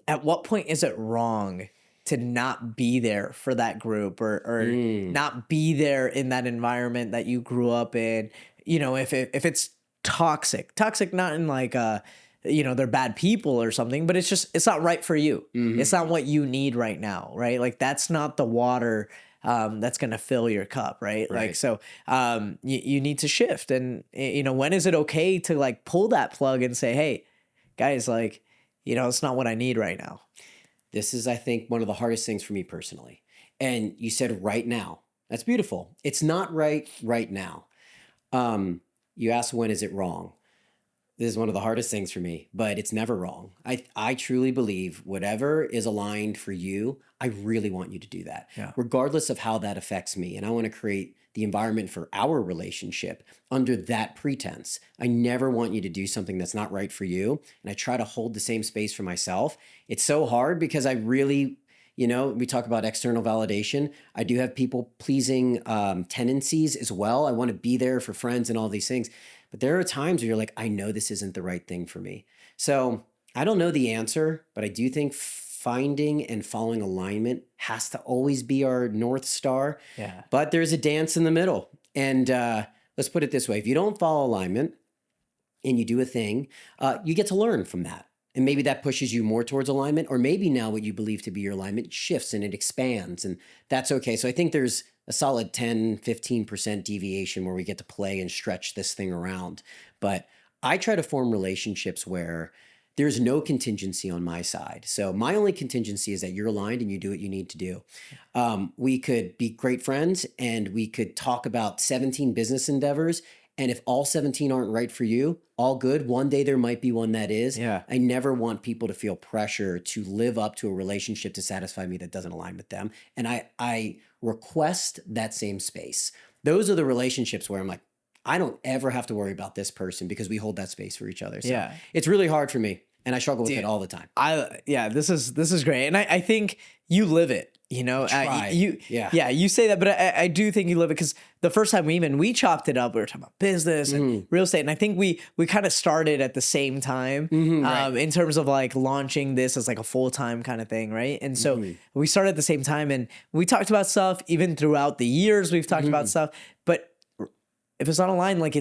is it wrong to not be there for that group or not be there in that environment that you grew up in? If it's toxic, not in like, they're bad people or something, but it's not right for you. It's not what you need right now. Right. Like that's not the water, that's going to fill your cup. Right. Like, so, you need to shift. And when is it okay to like pull that plug and say, hey guys, like, it's not what I need right now. This is, I think, one of the hardest things for me personally. And you said right now. That's beautiful. It's not right now. You asked, when is it wrong? This is one of the hardest things for me, but it's never wrong. I truly believe whatever is aligned for you, I really want you to do that, regardless of how that affects me. And I want to create the environment for our relationship under that pretense. I never want you to do something that's not right for you. And I try to hold the same space for myself. It's so hard because I really, we talk about external validation. I do have people pleasing tendencies as well. I want to be there for friends and all these things. But there are times where you're like, I know this isn't the right thing for me. So I don't know the answer, but I do think finding and following alignment has to always be our North Star. But there's a dance in the middle. And let's put it this way. If you don't follow alignment and you do a thing, you get to learn from that. And maybe that pushes you more towards alignment, or maybe now what you believe to be your alignment shifts and it expands, and that's okay. So I think there's a solid 10, 15% deviation where we get to play and stretch this thing around. But I try to form relationships where there's no contingency on my side. So my only contingency is that you're aligned and you do what you need to do. We could be great friends and we could talk about 17 business endeavors. And if all 17 aren't right for you, all good. One day there might be one that is. Yeah. I never want people to feel pressure to live up to a relationship to satisfy me that doesn't align with them. And I request that same space. Those are the relationships where I'm like, I don't ever have to worry about this person because we hold that space for each other. So it's really hard for me. And I struggle with it all the time. This is great. And I think you live it. You say that, but I do think you live it, because the first time we chopped it up, we were talking about business and real estate. And I think we kind of started at the same time in terms of like launching this as like a full-time kind of thing. Right. And so we started at the same time and we talked about stuff even throughout the years we've talked about stuff, but if it's not aligned, like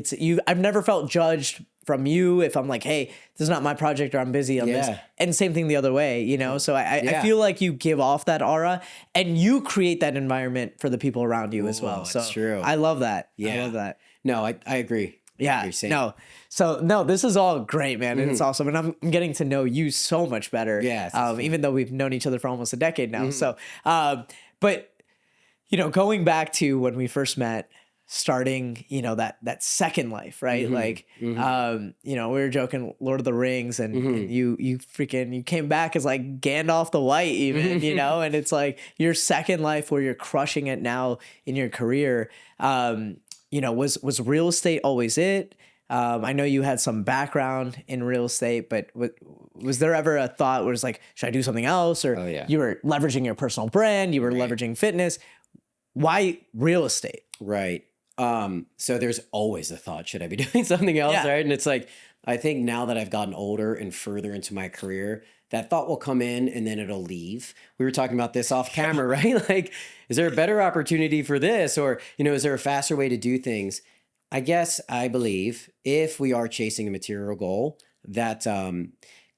I've never felt judged from you if I'm like, hey, this is not my project or I'm busy on this. And same thing the other way, you know? So I feel like you give off that aura and you create that environment for the people around you as well. So true. I love that. I love that. No, I agree. Yeah. No, this is all great, man. And it's awesome. And I'm getting to know you so much better. Yeah. Even though we've known each other for almost a decade now. So, but you know, going back to when we first met, starting, you know, that second life, right? Like, you know, we were joking Lord of the Rings and you came back as like Gandalf the White even, you know, and it's like your second life where you're crushing it now in your career. You know, was real estate always it? I know you had some background in real estate, but was there ever a thought where it's like, should I do something else? Or you were leveraging your personal brand, you were leveraging fitness. Why real estate? Right. So there's always a thought, should I be doing something else? Right. And it's like, I think now that I've gotten older and further into my career, that thought will come in and then it'll leave. We were talking about this off camera, right? Like, is there a better opportunity for this? Or, you know, is there a faster way to do things? I believe if we are chasing a material goal, that,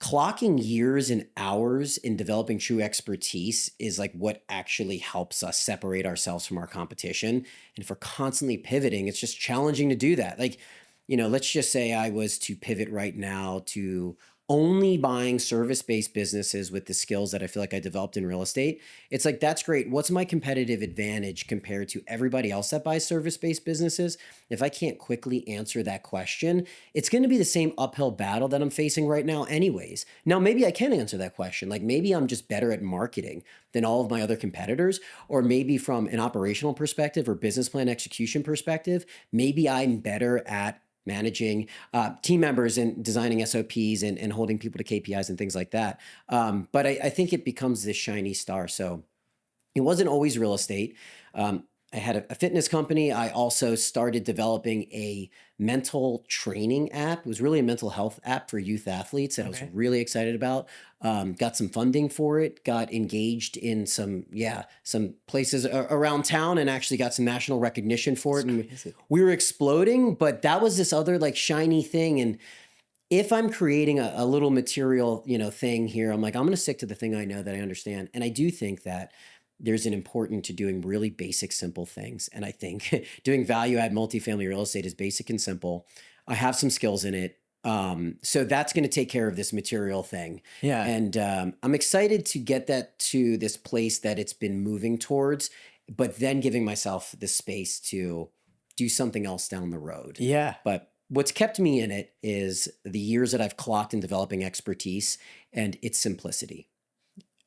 clocking years and hours in developing true expertise is like what actually helps us separate ourselves from our competition. And if we're constantly pivoting, it's just challenging to do that. Like, you know, let's just say I was to pivot right now to only buying service-based businesses with the skills that I feel like I developed in real estate. It's like, that's great. What's my competitive advantage compared to everybody else that buys service-based businesses? If I can't quickly answer that question, it's going to be the same uphill battle that I'm facing right now anyways. Now, maybe I can answer that question. Like maybe I'm just better at marketing than all of my other competitors, or maybe from an operational perspective or business plan execution perspective, maybe I'm better at managing team members and designing SOPs and holding people to KPIs and things like that. But I think it becomes this shiny star. So it wasn't always real estate. I had a fitness company. I also started developing a mental training app. It was really a mental health app for youth athletes that I was really excited about. Got some funding for it, got engaged in some places around town and actually got some national recognition for it. And we were exploding, but that was this other like shiny thing. And if I'm creating a little material, you know, thing here, I'm like, I'm going to stick to the thing I know that I understand. And I do think that there's an important to doing really basic, simple things. And I think doing value add multifamily real estate is basic and simple. I have some skills in it. So that's going to take care of this material thing. Yeah. And I'm excited to get that to this place that it's been moving towards, but then giving myself the space to do something else down the road. Yeah. But what's kept me in it is the years that I've clocked in developing expertise and its simplicity.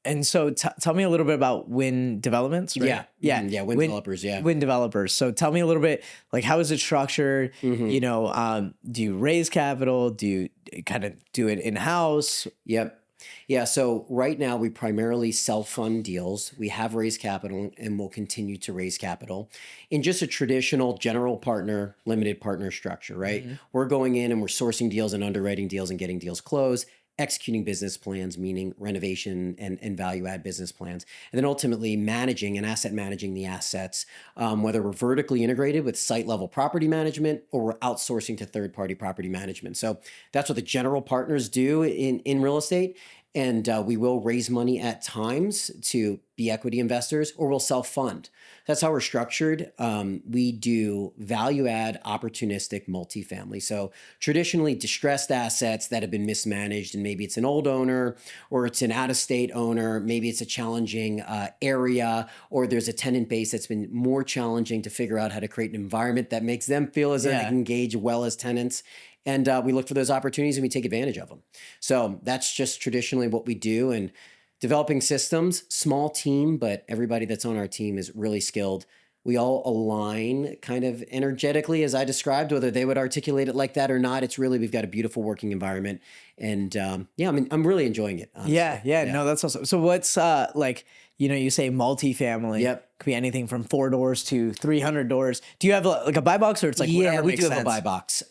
And so tell me a little bit about Wynn Developments, right? Wynn Developers, Wynn Developers. So tell me a little bit, like, how is it structured? You know, do you raise capital? Do you kind of do it in-house? Yep. Yeah, so right now we primarily self-fund deals. We have raised capital and will continue to raise capital in just a traditional general partner, limited partner structure, right? We're going in and we're sourcing deals and underwriting deals and getting deals closed. executing business plans, meaning renovation and value add business plans, and then ultimately managing and asset managing the assets, whether we're vertically integrated with site level property management or we're outsourcing to third party property management. So that's what the general partners do in real estate. And we will raise money at times to be equity investors, or we'll self-fund. That's how we're structured. We do value add opportunistic multifamily. So traditionally distressed assets that have been mismanaged, and maybe it's an old owner or it's an out-of-state owner. Maybe it's a challenging area, or there's a tenant base that's been more challenging to figure out how to create an environment that makes them feel as though they can engage well as tenants. And we look for those opportunities and we take advantage of them. So that's just traditionally what we do. And developing systems, small team, but everybody that's on our team is really skilled. We all align kind of energetically, as I described, whether they would articulate it like that or not. It's really, we've got a beautiful working environment. And yeah, I mean, I'm really enjoying it. Honestly. Yeah. No, that's awesome. So what's like, you say multifamily. Yep. Could be anything from 4 doors to 300 doors. Do you have like a buy box, or it's like whatever we makes do sense? have a buy box.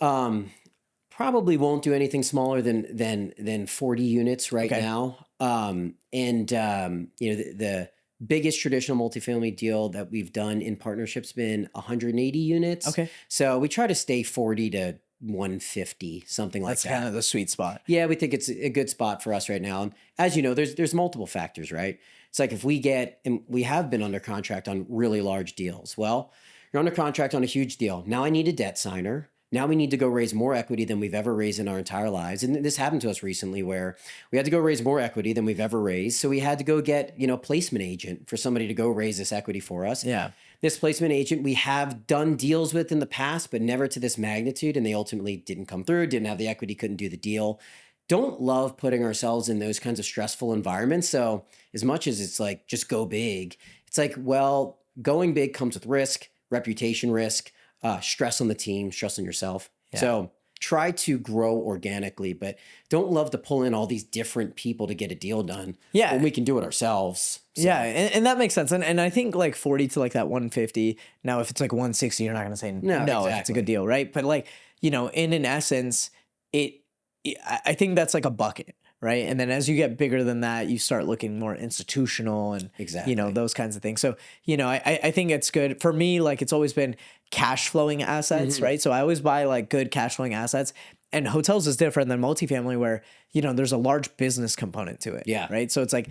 Probably won't do anything smaller than 40 units right now. The biggest traditional multifamily deal that we've done in partnership's been 180 units. Okay. So we try to stay 40 to 150, something like that. That's kind of the sweet spot. Yeah, we think it's a good spot for us right now. And as you know, there's multiple factors, right? It's like if we get, and we have been under contract on really large deals. Well, you're under contract on a huge deal. Now I need a debt signer. Now we need to go raise more equity than we've ever raised in our entire lives. And this happened to us recently where we had to go raise more equity than we've ever raised. So we had to go get, placement agent for somebody to go raise this equity for us. Yeah. This placement agent we have done deals with in the past, but never to this magnitude. And they ultimately didn't come through, didn't have the equity, couldn't do the deal. Don't love putting ourselves in those kinds of stressful environments. So as much as it's like, just go big, it's like, well, going big comes with risk, reputation risk, stress on the team, stress on yourself. Yeah. So try to grow organically, but don't love to pull in all these different people to get a deal done. Yeah. When we can do it ourselves. So. Yeah. And that makes sense. And I think like 40 to like that 150. Now, if it's like 160, you're not going to say no, exactly. If it's a good deal. Right. But like, in an essence, I think that's like a bucket. Right. And then as you get bigger than that, you start looking more institutional and, exactly. Those kinds of things. So, I think it's good for me. Like it's always been cash flowing assets. Mm-hmm. Right. So I always buy like good cash flowing assets, and hotels is different than multifamily where, there's a large business component to it. Yeah. Right. So it's like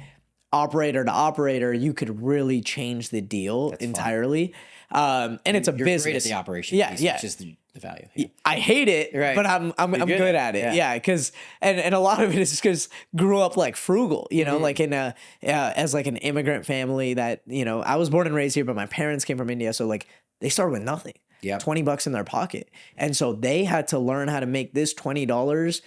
operator to operator, you could really change the deal entirely. And it's a You're business. Great at the operation. Yeah. Piece, Yeah. Which is the value. Yeah. I hate it, right. But I'm good at it. Yeah. Cause, and a lot of it is because grew up like frugal, mm-hmm. like in as like an immigrant family that, I was born and raised here, but my parents came from India. So like they started with nothing, $20 in their pocket. And so they had to learn how to make this $20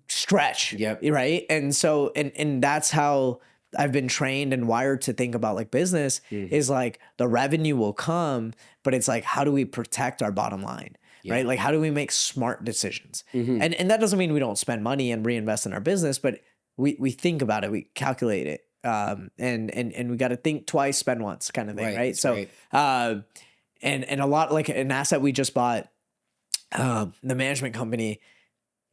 stretch. Yep. Right. And so, and that's how I've been trained and wired to think about like business is like the revenue will come, but it's like, how do we protect our bottom line? Yeah. Right. Like, how do we make smart decisions? Mm-hmm. And that doesn't mean we don't spend money and reinvest in our business, but we think about it, we calculate it. And we got to think twice, spend once kind of thing. Right. So, and a lot, like an asset we just bought, the management company,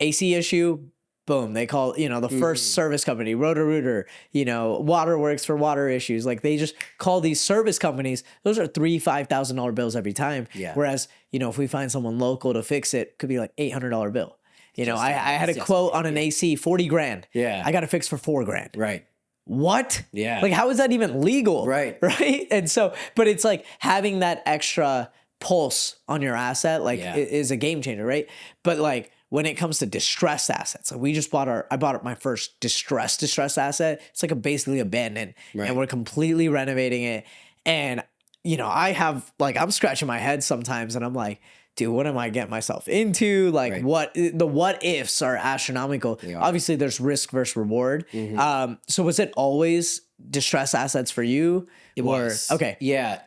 AC issue, boom, they call, the first service company, Roto-Rooter, Waterworks for water issues. Like they just call these service companies. Those are $3,000-$5,000 bills every time. Yeah. Whereas, if we find someone local to fix it, could be like $800 bill. I had a quote on an AC, 40 grand. Yeah. I got it fixed for $4,000. Right. What? Yeah. Like, how is that even legal? Right. Right. And so, but it's like having that extra pulse on your asset, like is a game changer. Right. But like, when it comes to distressed assets, like I bought my first distressed asset. It's like basically abandoned, and we're completely renovating it. And, I'm scratching my head sometimes and I'm like, dude, what am I getting myself into? Like what ifs are astronomical. Obviously there's risk versus reward. Mm-hmm. So was it always distressed assets for you? It was. Okay. Yeah.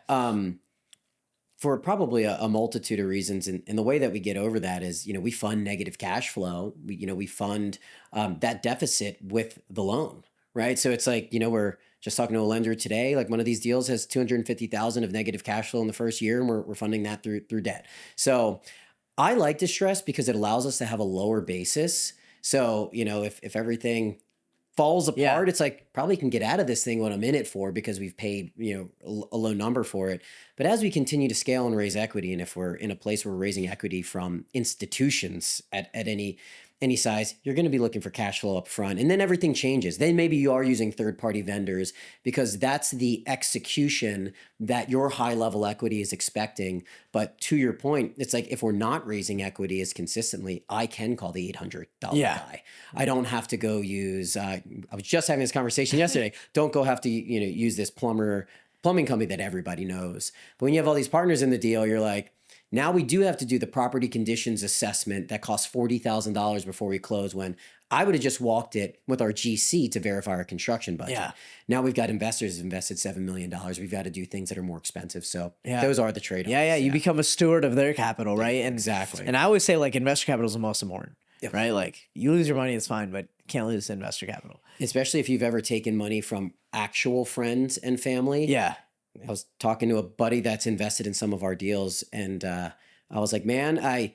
For probably a multitude of reasons. And the way that we get over that is, we fund negative cash flow. We fund that deficit with the loan, right? So it's like, we're just talking to a lender today, like one of these deals has $250,000 of negative cash flow in the first year, and we're funding that through debt. So I like distress because it allows us to have a lower basis So, if everything falls apart, it's like probably can get out of this thing what I'm in it for because we've paid, a low number for it. But as we continue to scale and raise equity, and if we're in a place where we're raising equity from institutions at any size, you're going to be looking for cash flow up front. And then everything changes. Then maybe you are using third-party vendors because that's the execution that your high-level equity is expecting. But to your point, it's like if we're not raising equity as consistently, I can call the $800 guy. I don't have to go use, I was just having this conversation yesterday, don't go have to use this plumbing company that everybody knows. But when you have all these partners in the deal, you're like, now we do have to do the property conditions assessment that costs $40,000 before we close, when I would have just walked it with our GC to verify our construction budget. Yeah. Now we've got investors who've invested $7 million. We've got to do things that are more expensive. So those are the trade-offs. Yeah. You become a steward of their capital, right? And exactly. And I always say like investor capital is the most important, right? Like you lose your money, it's fine, but you can't lose investor capital. Especially if you've ever taken money from actual friends and family. Yeah. I was talking to a buddy that's invested in some of our deals, and I was like, man, I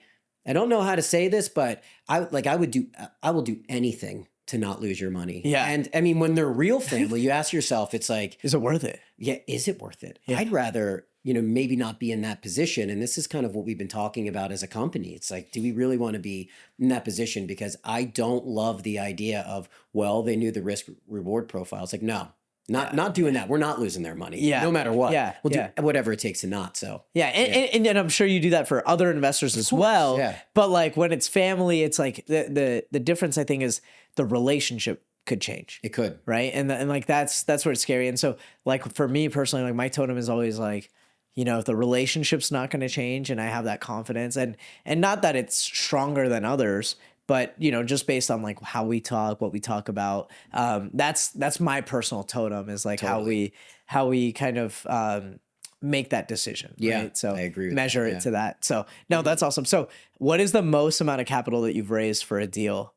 don't know how to say this, but I will do anything to not lose your money. Yeah. And I mean, when they're real family, you ask yourself, it's like, is it worth it? Yeah, is it worth it? Yeah. I'd rather, maybe not be in that position. And this is kind of what we've been talking about as a company. It's like, do we really want to be in that position? Because I don't love the idea of, well, they knew the risk reward profile. It's like, no. Not doing that. We're not losing their money. Yeah. No matter what. Yeah. We'll do whatever it takes to not. So yeah. And I'm sure you do that for other investors as well. Yeah. But like when it's family, it's like the difference I think is the relationship could change. It could. Right. And like that's where it's scary. And so like for me personally, like my totem is always like, if the relationship's not going to change and I have that confidence and not that it's stronger than others, but, just based on like how we talk, what we talk about, that's my personal totem is like Totally. how we kind of make that decision. Yeah, right? So I agree with measure that, it to that. So no, that's awesome. So what is the most amount of capital that you've raised for a deal?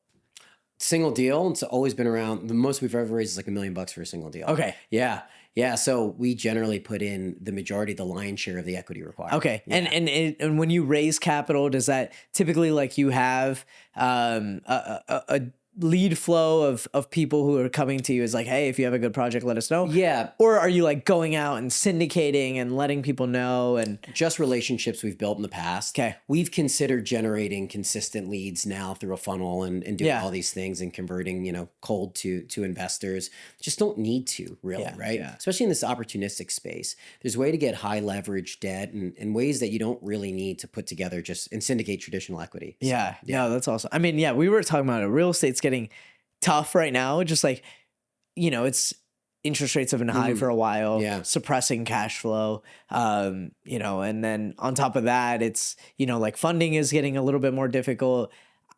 Single deal. It's always been around. The most we've ever raised is like $1 million for a single deal. Okay. Yeah. Yeah. So we generally put in the majority, the lion's share of the equity required. Okay. Yeah. And when you raise capital, does that typically like you have a lead flow of people who are coming to you is like, hey, if you have a good project, let us know? Yeah. Or are you like going out and syndicating and letting people know? And just relationships we've built in the past. Okay. We've considered generating consistent leads now through a funnel and doing all these things and converting, cold to investors. Just don't need to really, right? Yeah. Especially in this opportunistic space. There's a way to get high leverage debt and ways that you don't really need to put together and syndicate traditional equity. So, yeah. No, that's awesome. I mean, we were talking about it. Real estate's getting tough right now. Just like, it's interest rates have been high for a while, suppressing cash flow. And then on top of that, it's, like funding is getting a little bit more difficult.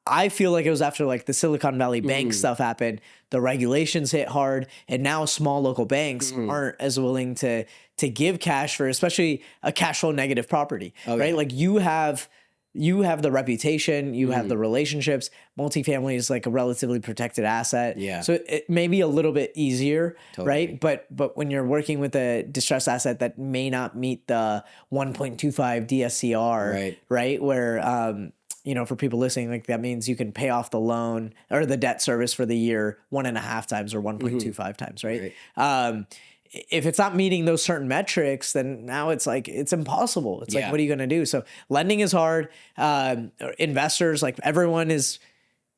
I feel like it was after like the Silicon Valley Bank stuff happened, the regulations hit hard, and now small local banks aren't as willing to give cash for especially a cash flow negative property, right? Yeah. Like you have the reputation, you have the relationships. Multifamily is like a relatively protected asset. Yeah. So it may be a little bit easier, right? But when you're working with a distressed asset that may not meet the 1.25 DSCR, right? Where, for people listening, like that means you can pay off the loan or the debt service for the year 1.5 times or 1.25 times, right? If it's not meeting those certain metrics, then now it's like, it's impossible. It's like, what are you going to do? So lending is hard. Investors, like everyone is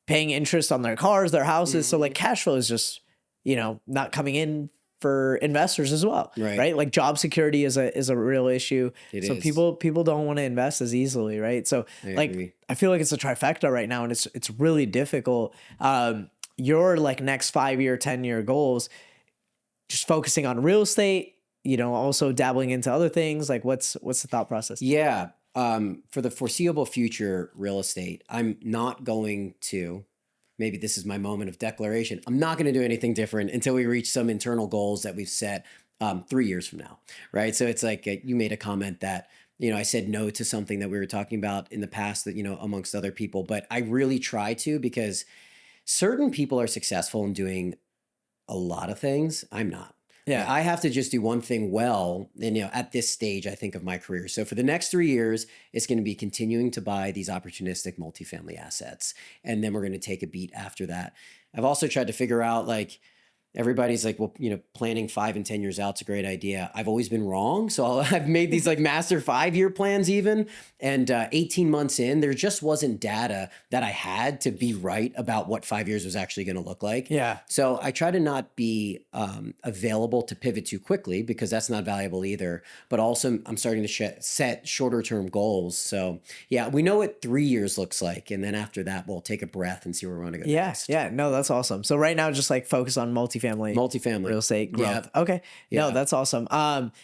paying interest on their cars, their houses. So like cash flow is just, not coming in for investors as well. Right. Like job security is a real issue. So people don't want to invest as easily. Right. So I feel like it's a trifecta right now and it's really difficult. Your like next 5-year, 10-year goals, just focusing on real estate, also dabbling into other things. Like what's the thought process? Yeah. For the foreseeable future, real estate, I'm not going to, maybe this is my moment of declaration. I'm not going to do anything different until we reach some internal goals that we've set 3 years from now. Right. So it's like you made a comment that, I said no to something that we were talking about in the past that, amongst other people, but I really try to, because certain people are successful in doing a lot of things. I'm not. Yeah. I have to just do one thing well. And, at this stage, I think of my career. So for the next 3 years, it's going to be continuing to buy these opportunistic multifamily assets. And then we're going to take a beat after that. I've also tried to figure out everybody's like, well, planning 5 and 10 years out is a great idea. I've always been wrong. So I've made these master 5-year plans even. And 18 months in, there just wasn't data that I had to be right about what 5 years was actually going to look like. Yeah. So I try to not be available to pivot too quickly because that's not valuable either. But also I'm starting to set shorter term goals. So yeah, we know what 3 years looks like. And then after that, we'll take a breath and see where we want to go next. Yeah. No, that's awesome. So right now, just focus on multifamily real estate growth. Yeah. Okay. Yeah. No, that's awesome.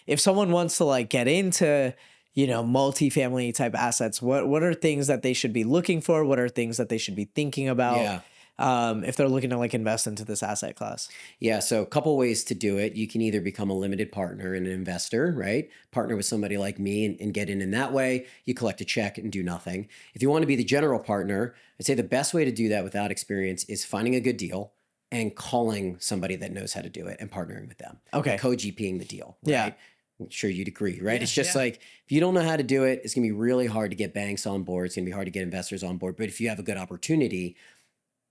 If someone wants to get into, multifamily type assets, what are things that they should be looking for? What are things that they should be thinking about? If they're looking to invest into this asset class? Yeah. So a couple ways to do it. You can either become a limited partner and an investor, right? Partner with somebody like me and get in that way. You collect a check and do nothing. If you want to be the general partner, I'd say the best way to do that without experience is finding a good deal and calling somebody that knows how to do it and partnering with them. Okay. Co-GPing the deal. Right? Yeah. I'm sure you'd agree, right? It's just if you don't know how to do it, it's going to be really hard to get banks on board. It's going to be hard to get investors on board. But if you have a good opportunity,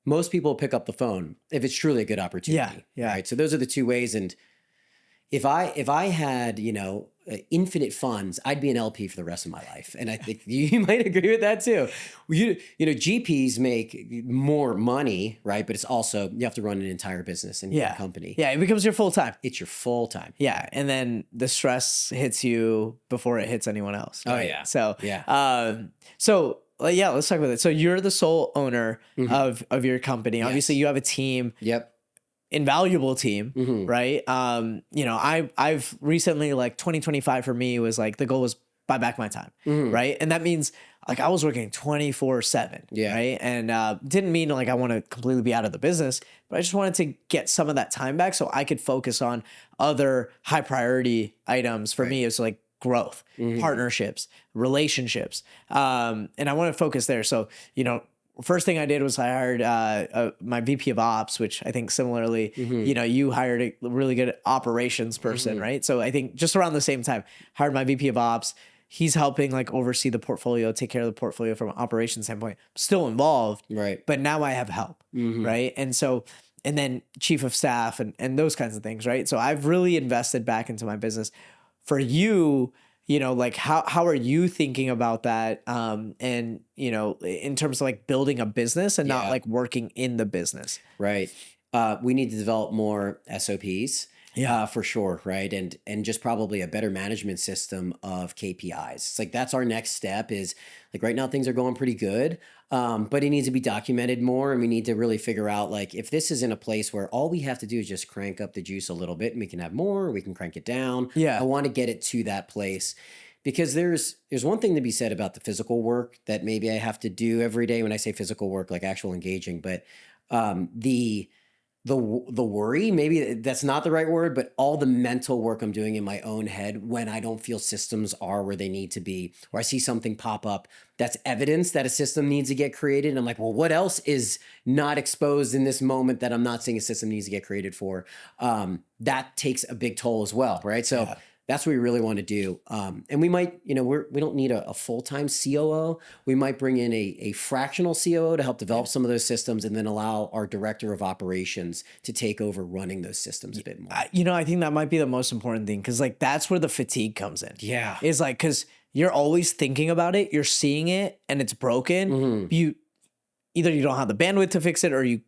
most people pick up the phone if it's truly a good opportunity. Yeah. Right. So those are the two ways. And if I had, infinite funds, I'd be an LP for the rest of my life. And I think you might agree with that too. GPs make more money, right? But it's also, you have to run an entire business and a company. Yeah. It becomes your full time. It's your full time. Yeah. And then the stress hits you before it hits anyone else. Right? Oh yeah. So, let's talk about it. So you're the sole owner of your company. Yes. Obviously you have a team. Yep. Invaluable team, right? I've recently 2025 for me was the goal was buy back my time, right? And that means I was working 24/7, right? And didn't mean I want to completely be out of the business, but I just wanted to get some of that time back so I could focus on other high priority items for me. It's growth, partnerships, relationships, and I want to focus there. So first thing I did was I hired my VP of Ops, which I think similarly, you hired a really good operations person, right? So I think just around the same time, hired my VP of Ops. He's helping oversee the portfolio, take care of the portfolio from an operations standpoint. Still involved, right? But now I have help, right? And so, and then chief of staff and those kinds of things, right? So I've really invested back into my business. For you, how are you thinking about that? And, in terms of building a business and not working in the business. Right. We need to develop more SOPs. Yeah, for sure. Right. And just probably a better management system of KPIs. It's that's our next step is right now things are going pretty good. But it needs to be documented more. And we need to really figure out if this is in a place where all we have to do is just crank up the juice a little bit and we can have more, or we can crank it down. Yeah. I want to get it to that place because there's one thing to be said about the physical work that maybe I have to do every day. When I say physical work, actual engaging, but the worry, maybe that's not the right word, but all the mental work I'm doing in my own head when I don't feel systems are where they need to be, or I see something pop up that's evidence that a system needs to get created. And I'm well, what else is not exposed in this moment that I'm not seeing a system needs to get created for? That takes a big toll as well, right? So that's what we really want to do. And we might, we don't need a full-time COO. We might bring in a fractional COO to help develop some of those systems and then allow our director of operations to take over running those systems a bit more. I think that might be the most important thing because that's where the fatigue comes in. Yeah. Is because you're always thinking about it, you're seeing it and it's broken. Either you don't have the bandwidth to fix it or you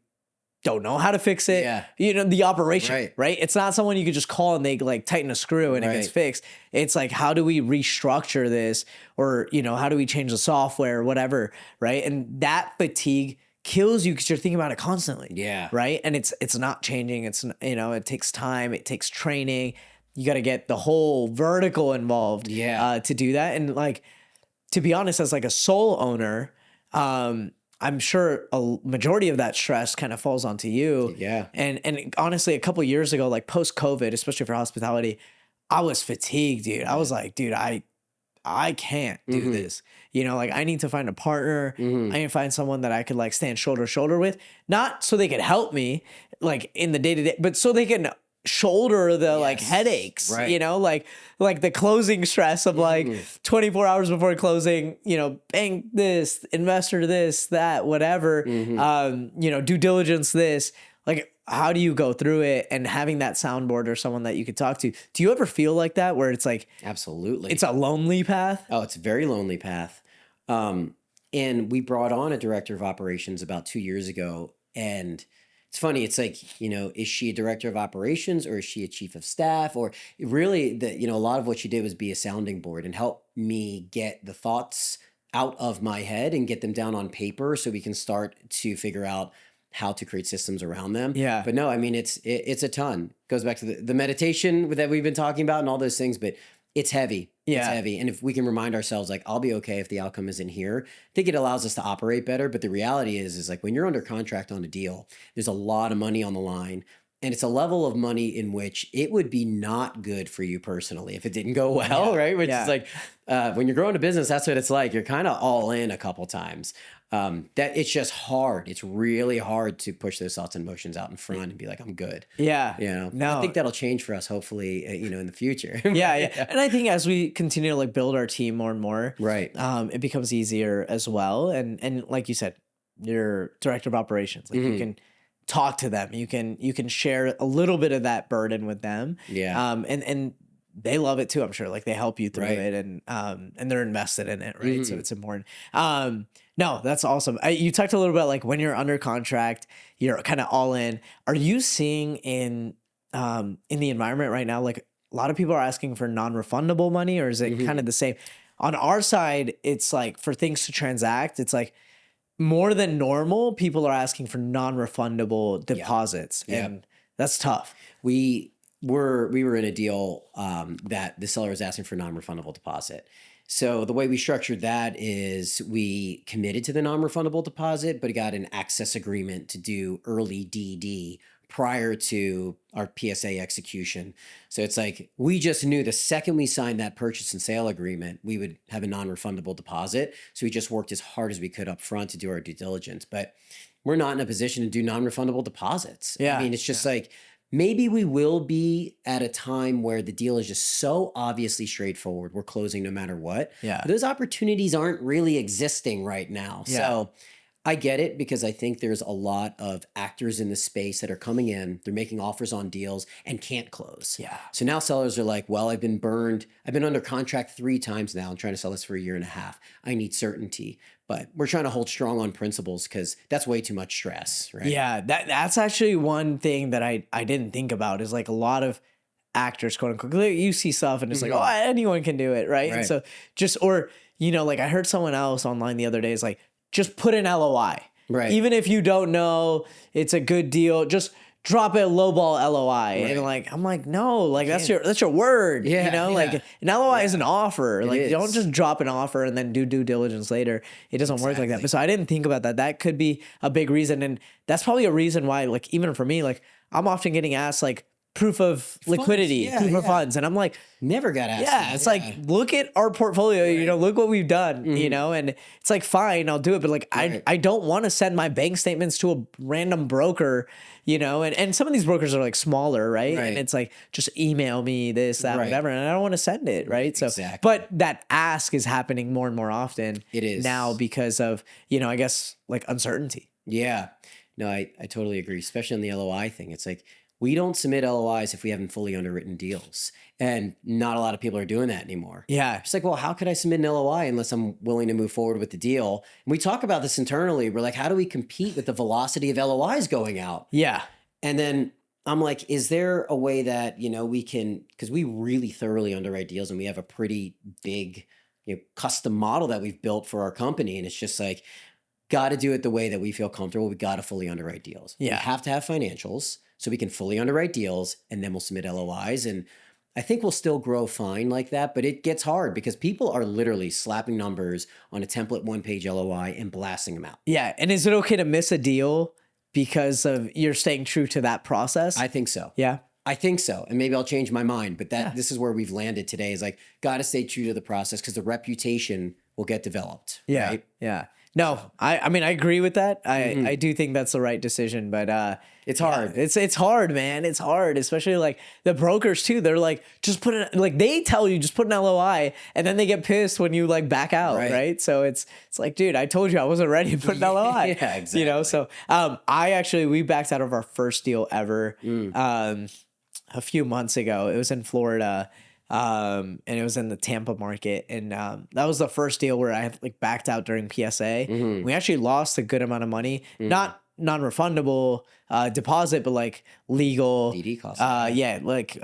don't know how to fix it. Yeah. The operation, right? It's not someone you could just call and they tighten a screw and it gets fixed. It's how do we restructure this or, how do we change the software or whatever, right? And that fatigue kills you because you're thinking about it constantly. Yeah. Right? And it's not changing. It's, it takes time. It takes training. You got to get the whole vertical involved to do that. And to be honest, as a sole owner, I'm sure a majority of that stress kind of falls onto you. Yeah. And honestly, a couple of years ago, post-COVID, especially for hospitality, I was fatigued, dude. I was dude, I can't do this. I need to find a partner. I need to find someone that I could stand shoulder to shoulder with, not so they could help me in the day-to-day, but so they can shoulder the like Yes. headaches, Right. you know, like the closing stress of like 24 hours before closing, you know, bank this, investor this, that, whatever, you know, due diligence this. Like, how do you go through it? And having that soundboard or someone that you could talk to, do you ever feel like that where it's like Absolutely. it's a lonely path? Oh, it's a very lonely path. And we brought on a director of operations about 2 years ago. And it's funny. It's like, you know, is she a director of operations or is she a chief of staff? Or really, you know, a lot of what she did was be a sounding board and help me get the thoughts out of my head and get them down on paper so we can start to figure out how to create systems around them. Yeah. But no, I mean, it's a ton. Goes back to the meditation that we've been talking about and all those things, but it's heavy. Yeah. It's heavy. And if we can remind ourselves, like, I'll be okay if the outcome isn't here, I think it allows us to operate better. But the reality is like when you're under contract on a deal, there's a lot of money on the line. And it's a level of money in which it would be not good for you personally if it didn't go well, right? Which is like when you're growing a business, that's what it's like. You're kind of all in a couple times. That it's just hard. It's really hard to push those thoughts and emotions out in front and be like, I'm good. Yeah. You know, No. I think that'll change for us, hopefully, you know, in the future. Yeah. And I think as we continue to like build our team more and more, Right. it becomes easier as well. And like you said, you're director of operations. Like you can talk to them. You can share a little bit of that burden with them. Yeah. And they love it too, I'm sure. Like they help you through Right. it and they're invested in it, right? So it's important. No, that's awesome. You talked a little bit like when you're under contract, you're kind of all in. Are you seeing in the environment right now, like a lot of people are asking for non-refundable money, or is it kind of the same? On our side, it's like for things to transact, it's like more than normal, people are asking for non-refundable deposits, and that's tough. We were in a deal that the seller was asking for non-refundable deposit. So the way we structured that is we committed to the non-refundable deposit, but got an access agreement to do early DD prior to our PSA execution. So it's like we just knew the second we signed that purchase and sale agreement, we would have a non-refundable deposit. So we just worked as hard as we could up front to do our due diligence. But we're not in a position to do non-refundable deposits. Yeah. I mean, it's just like maybe we will be at a time where the deal is just so obviously straightforward. We're closing no matter what. Yeah. But those opportunities aren't really existing right now. Yeah. So I get it because I think there's a lot of actors in the space that are coming in, they're making offers on deals and can't close. Yeah. So now sellers are like, well, I've been burned. I've been under contract 3 times now. I'm trying to sell this for 1.5 years. I need certainty. But we're trying to hold strong on principles because that's way too much stress, right? Yeah, that's actually one thing that I didn't think about is like a lot of actors, quote unquote, you see stuff and it's like, oh, anyone can do it, right? And so or, you know, like I heard someone else online the other day is like, just put an LOI. Right. Even if you don't know it's a good deal, just drop it lowball LOI. Right. And like, I'm like, no, like that's your word. Yeah, you know, yeah. like an LOI is an offer. Like you is. don't just drop an offer and then do due diligence later. It doesn't work like that. But so I didn't think about that. That could be a big reason. And that's probably a reason why, like, even for me, like I'm often getting asked like proof of liquidity, proof of funds. And I'm like, Never got asked. yeah, it's like, look at our portfolio, you know, look what we've done, you know, and it's like, fine, I'll do it. But like, I don't want to send my bank statements to a random broker, you know, and some of these brokers are like smaller, right? And it's like, just email me this, that, whatever. And I don't want to send it, right? So, but that ask is happening more and more often. It is now because of, you know, I guess like uncertainty. Yeah. No, I totally agree, especially on the LOI thing. It's like, we don't submit LOIs if we haven't fully underwritten deals. And not a lot of people are doing that anymore. Yeah. It's like, well, how could I submit an LOI unless I'm willing to move forward with the deal? And we talk about this internally. We're like, how do we compete with the velocity of LOIs going out? Yeah. And then I'm like, is there a way that, you know, we can, because we really thoroughly underwrite deals and we have a pretty big, you know, custom model that we've built for our company. And it's just like, got to do it the way that we feel comfortable. We got to fully underwrite deals. Yeah. We have to have financials so we can fully underwrite deals and then we'll submit LOIs. And I think we'll still grow fine like that, but it gets hard because people are literally slapping numbers on a template 1-page LOI and blasting them out. Yeah. And is it okay to miss a deal because of you're staying true to that process? I think so. Yeah. I think so. And maybe I'll change my mind, but this is where we've landed today is like, got to stay true to the process because the reputation will get developed. Yeah. Right? Yeah. No, I mean, I agree with that. I do think that's the right decision, but It's hard. it's hard, man. It's hard, especially like the brokers too. They're like, just put it, like they tell you just put an LOI, and then they get pissed when you like back out, right? So it's like, dude, I told you I wasn't ready to put an LOI. Yeah, exactly. You know, so we backed out of our first deal ever a few months ago. It was in Florida. And it was in the Tampa market. And that was the first deal where I had like backed out during PSA. We actually lost a good amount of money, not non-refundable deposit, but like legal DD costs. like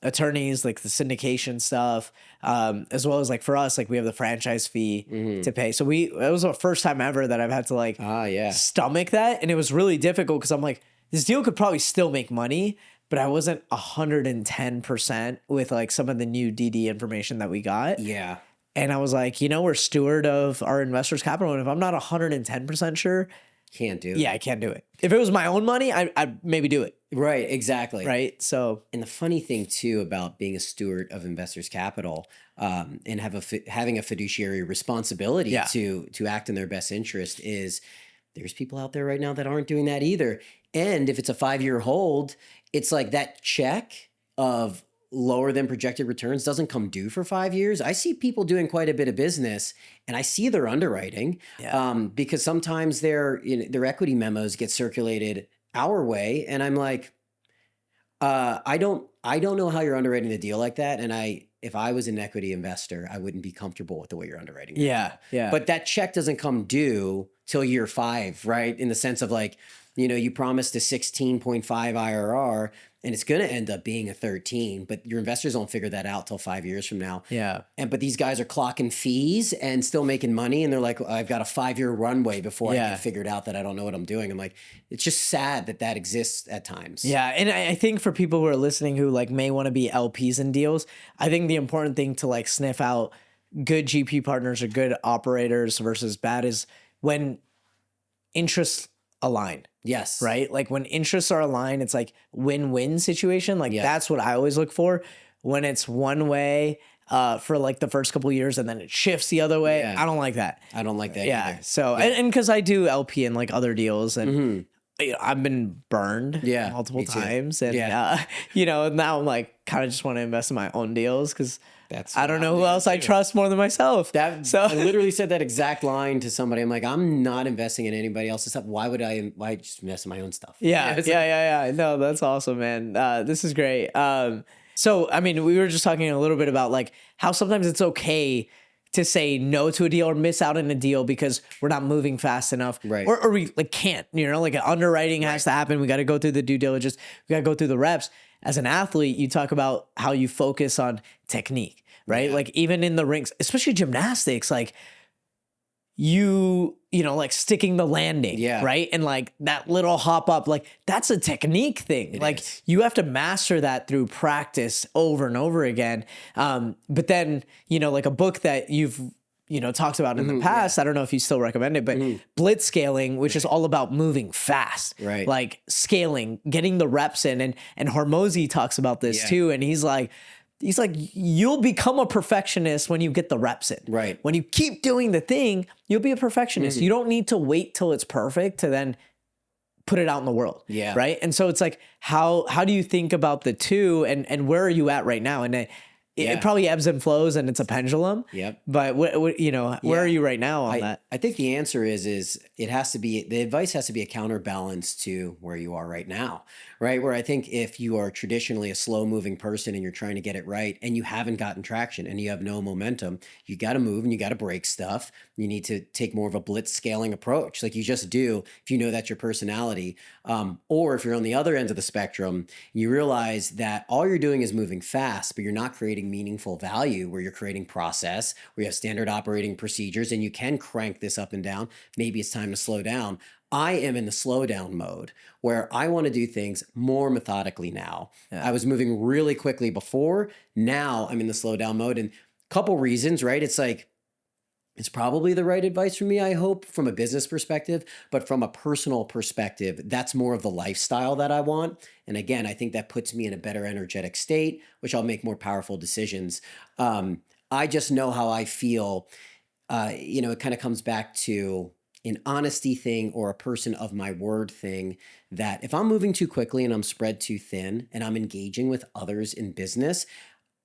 attorneys, like the syndication stuff, as well as like for us, like we have the franchise fee to pay. So it was the first time ever that I've had to like stomach that. And it was really difficult because I'm like, this deal could probably still make money, but I wasn't 110% with like some of the new DD information that we got. Yeah. And I was like, we're steward of our investors' capital. And if I'm not 110% sure, can't do it. Yeah, I can't do it. If it was my own money, I'd maybe do it. Right, exactly. Right. So, and the funny thing too about being a steward of investors' capital and having a fiduciary responsibility to act in their best interest is there's people out there right now that aren't doing that either. And if it's a 5-year hold, it's like that check of lower than projected returns doesn't come due for 5 years. I see people doing quite a bit of business and I see their underwriting because sometimes their equity memos get circulated our way. And I'm like, I don't know how you're underwriting the deal like that. And if I was an equity investor, I wouldn't be comfortable with the way you're underwriting. Yeah. But that check doesn't come due till year 5, right? In the sense of like, you promised a 16.5 IRR and it's going to end up being a 13, but your investors don't figure that out till 5 years from now. Yeah. But these guys are clocking fees and still making money. And they're like, I've got a 5-year runway before I get figured out that I don't know what I'm doing. I'm like, it's just sad that exists at times. Yeah. And I think for people who are listening who like may want to be LPs in deals, I think the important thing to like sniff out good GP partners or good operators versus bad is when interests align. Yes. Right? Like when interests are aligned, it's like win-win situation. Like that's what I always look for. When it's one way for like the first couple of years and then it shifts the other way, I don't like that. I don't like that either. So, and because I do LP in like other deals and I've been burned multiple times. And, now I'm like, kind of just want to invest in my own deals because I don't know who else I trust more than myself. I literally said that exact line to somebody. I'm like, I'm not investing in anybody else's stuff. Why just invest in my own stuff? Yeah. No, that's awesome, man. This is great. So, I mean, we were just talking a little bit about like how sometimes it's okay to say no to a deal or miss out on a deal because we're not moving fast enough, right? Or we like can't, like an underwriting has to happen. We got to go through the due diligence. We got to go through the reps. As an athlete, you talk about how you focus on technique, right? Like even in the rings, especially gymnastics, like like sticking the landing, right? And like that little hop up, like that's a technique thing. You have to master that through practice over and over again. But then, like a book that you've talked about in the past, I don't know if you still recommend it, but blitz scaling, which is all about moving fast, right? Like scaling, getting the reps in. And Hormozy talks about this too. And he's like, you'll become a perfectionist when you get the reps in. Right. When you keep doing the thing, you'll be a perfectionist. You don't need to wait till it's perfect to then put it out in the world. Yeah. Right. And so it's like, how do you think about the two and where are you at right now? And it probably ebbs and flows and it's a pendulum. Yep. But where are you right now on that? I think the answer is the advice has to be a counterbalance to where you are right now, right? Where I think if you are traditionally a slow moving person and you're trying to get it right and you haven't gotten traction and you have no momentum, you got to move and you got to break stuff. You need to take more of a blitz scaling approach like you just do if you know that's your personality. Or if you're on the other end of the spectrum, you realize that all you're doing is moving fast, but you're not creating meaningful value where you're creating process, where you have standard operating procedures and you can crank this up and down. Maybe it's time to slow down. I am in the slow down mode where I want to do things more methodically now. I was moving really quickly before. Now I'm in the slow down mode and a couple reasons, right? It's like, it's probably the right advice for me, I hope, from a business perspective, but from a personal perspective, that's more of the lifestyle that I want. And again, I think that puts me in a better energetic state, which I'll make more powerful decisions. I just know how I feel. It kind of comes back to an honesty thing or a person of my word thing, that if I'm moving too quickly and I'm spread too thin and I'm engaging with others in business,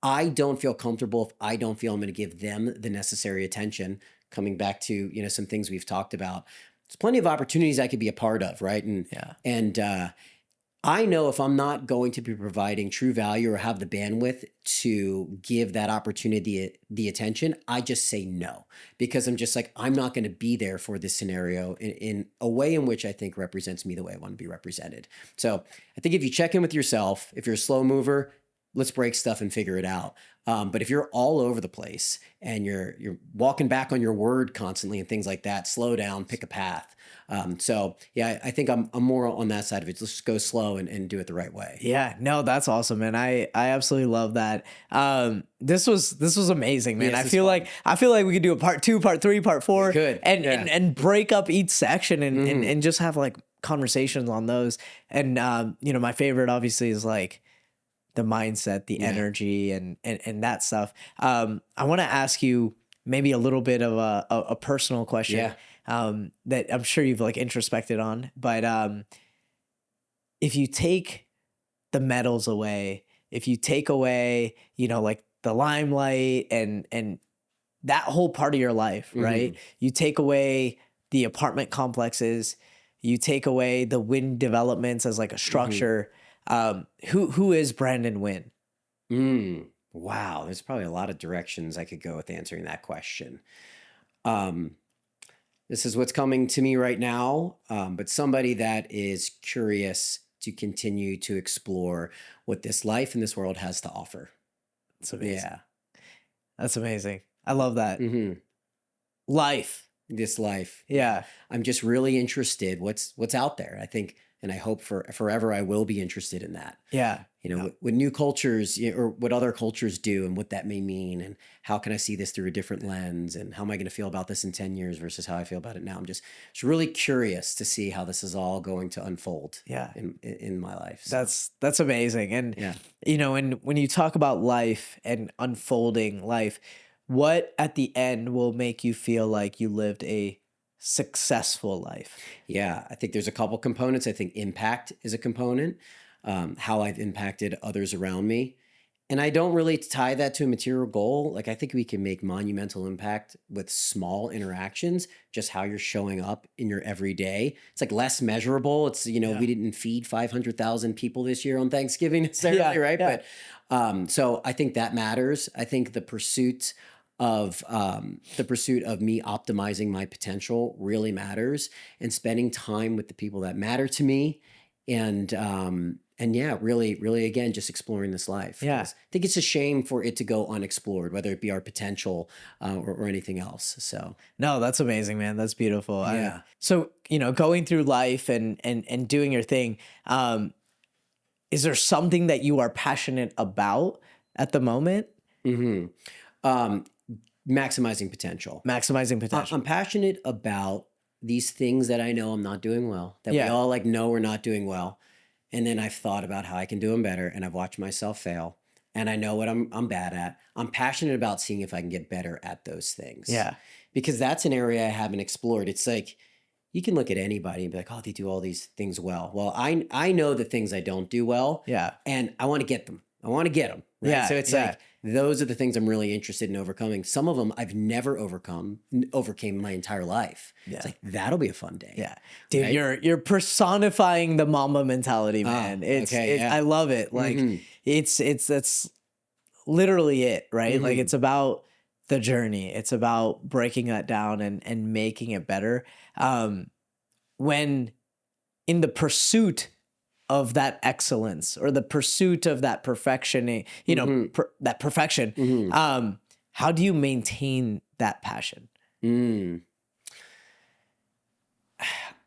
I don't feel comfortable if I don't feel I'm going to give them the necessary attention. Coming back to, some things we've talked about, there's plenty of opportunities I could be a part of, right? And I know if I'm not going to be providing true value or have the bandwidth to give that opportunity the attention, I just say no, because I'm just like, I'm not going to be there for this scenario in a way in which I think represents me the way I want to be represented. So I think if you check in with yourself, if you're a slow mover, let's break stuff and figure it out. But if you're all over the place and you're walking back on your word constantly and things like that, slow down, pick a path. So yeah, I think I'm more on that side of it. Let's just go slow and do it the right way. Yeah, no, that's awesome, man. I absolutely love that. This was amazing, man. Yes, I feel like we could do a part 2, part 3, part 4, Good. and break up each section and just have like conversations on those. And my favorite obviously is like the mindset, the energy, and that stuff. I want to ask you maybe a little bit of a personal question that I'm sure you've like introspected on. But if you take the medals away, if you take away, like the limelight and that whole part of your life, right? You take away the apartment complexes, you take away the Wynn developments as like a structure. Who is Brandon Wynn? Wow, there's probably a lot of directions I could go with answering that question. This is what's coming to me right now, but somebody that is curious to continue to explore what this life and this world has to offer. That's amazing. Yeah. That's amazing. I love that. Life. This life. Yeah. I'm just really interested what's out there. I think, and I hope for forever I will be interested in that. Yeah. What new cultures or what other cultures do and what that may mean, and how can I see this through a different lens, and how am I going to feel about this in 10 years versus how I feel about it now. I'm just really curious to see how this is all going to unfold in my life. So. That's amazing. And, and when you talk about life and unfolding life, what at the end will make you feel like you lived a successful life? Yeah, I think there's a couple components. I think impact is a component. How I've impacted others around me. And I don't really tie that to a material goal. Like, I think we can make monumental impact with small interactions, just how you're showing up in your everyday. It's like less measurable. It's, we didn't feed 500,000 people this year on Thanksgiving necessarily, right? Yeah. But so I think that matters. I think the pursuit of me optimizing my potential really matters, and spending time with the people that matter to me. And yeah, really, again, just exploring this life. Yeah. I think it's a shame for it to go unexplored, whether it be our potential or anything else. So no, that's amazing, man. That's beautiful. Yeah. So, going through life and doing your thing, is there something that you are passionate about at the moment? Maximizing potential. Maximizing potential. I'm passionate about these things that I know I'm not doing well, that we all know we're not doing well. And then I've thought about how I can do them better, and I've watched myself fail, and I know what I'm bad at. I'm passionate about seeing if I can get better at those things. Yeah. Because that's an area I haven't explored. It's like, you can look at anybody and be like, oh, they do all these things well. Well, I know the things I don't do well. Yeah. And I want to get them. I want to get them. Right? Yeah. So it's like, those are the things I'm really interested in overcoming. Some of them I've never overcame my entire life. Yeah. It's like, that'll be a fun day. Yeah. Dude, right? you're personifying the Mamba mentality, man. I love it. Like that's literally it, right? Like, it's about the journey. It's about breaking that down and making it better. When in the pursuit of that excellence or the pursuit of that perfection, that perfection, how do you maintain that passion?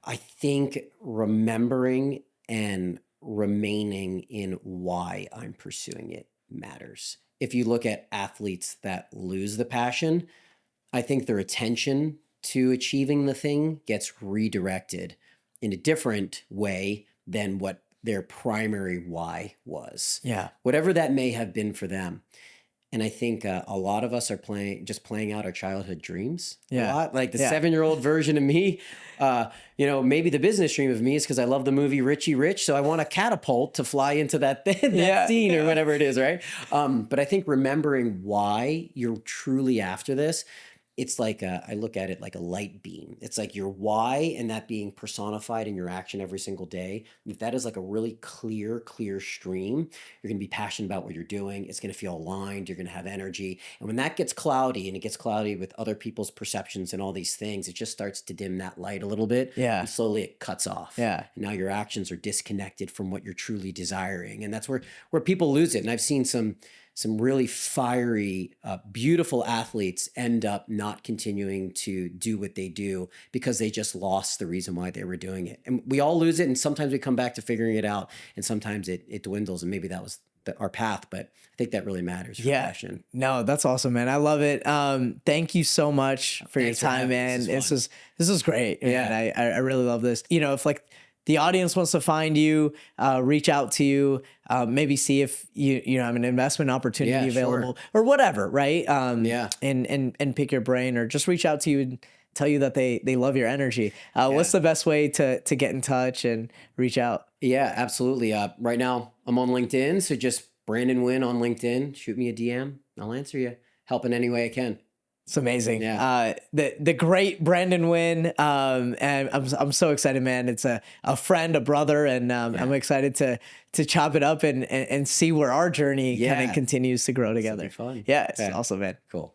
I think remembering and remaining in why I'm pursuing it matters. If you look at athletes that lose the passion, I think their attention to achieving the thing gets redirected in a different way than what their primary why was. Yeah. Whatever that may have been for them. And I think a lot of us are playing out our childhood dreams a Yeah. lot. Like the Yeah. 7-year-old version of me, maybe the business dream of me is because I love the movie Richie Rich. So I want a catapult to fly into that Yeah. scene or whatever it is, right? But I think remembering why you're truly after this, it's like I look at it like a light beam. It's like your why and that being personified in your action every single day. If that is like a really clear stream, you're going to be passionate about what you're doing. It's going to feel aligned. You're going to have energy. And when that gets cloudy, and it gets cloudy with other people's perceptions and all these things, it just starts to dim that light a little bit. Yeah. And slowly it cuts off. Yeah. And now your actions are disconnected from what you're truly desiring. And that's where people lose it. And I've seen some really fiery, beautiful athletes end up not continuing to do what they do because they just lost the reason why they were doing it. And we all lose it. And sometimes we come back to figuring it out. And sometimes it dwindles. And maybe that was our path. But I think that really matters for passion. No, that's awesome, man. I love it. Thank you so much for your time, man. This was great. Yeah. And I really love this. If like the audience wants to find you, reach out to you, maybe see if you have an investment opportunity available or whatever, right? And pick your brain, or just reach out to you and tell you that they love your energy. What's the best way to get in touch and reach out? Yeah, absolutely. Right now I'm on LinkedIn, so just Brandon Wynn on LinkedIn. Shoot me a DM. I'll answer you. Help in any way I can. It's amazing. Yeah. The great Brandon Wynn. And I'm so excited, man. It's a friend, a brother, and I'm excited to chop it up and see where our journey kind of continues to grow together. Fun. Yeah, it's awesome, man. Cool.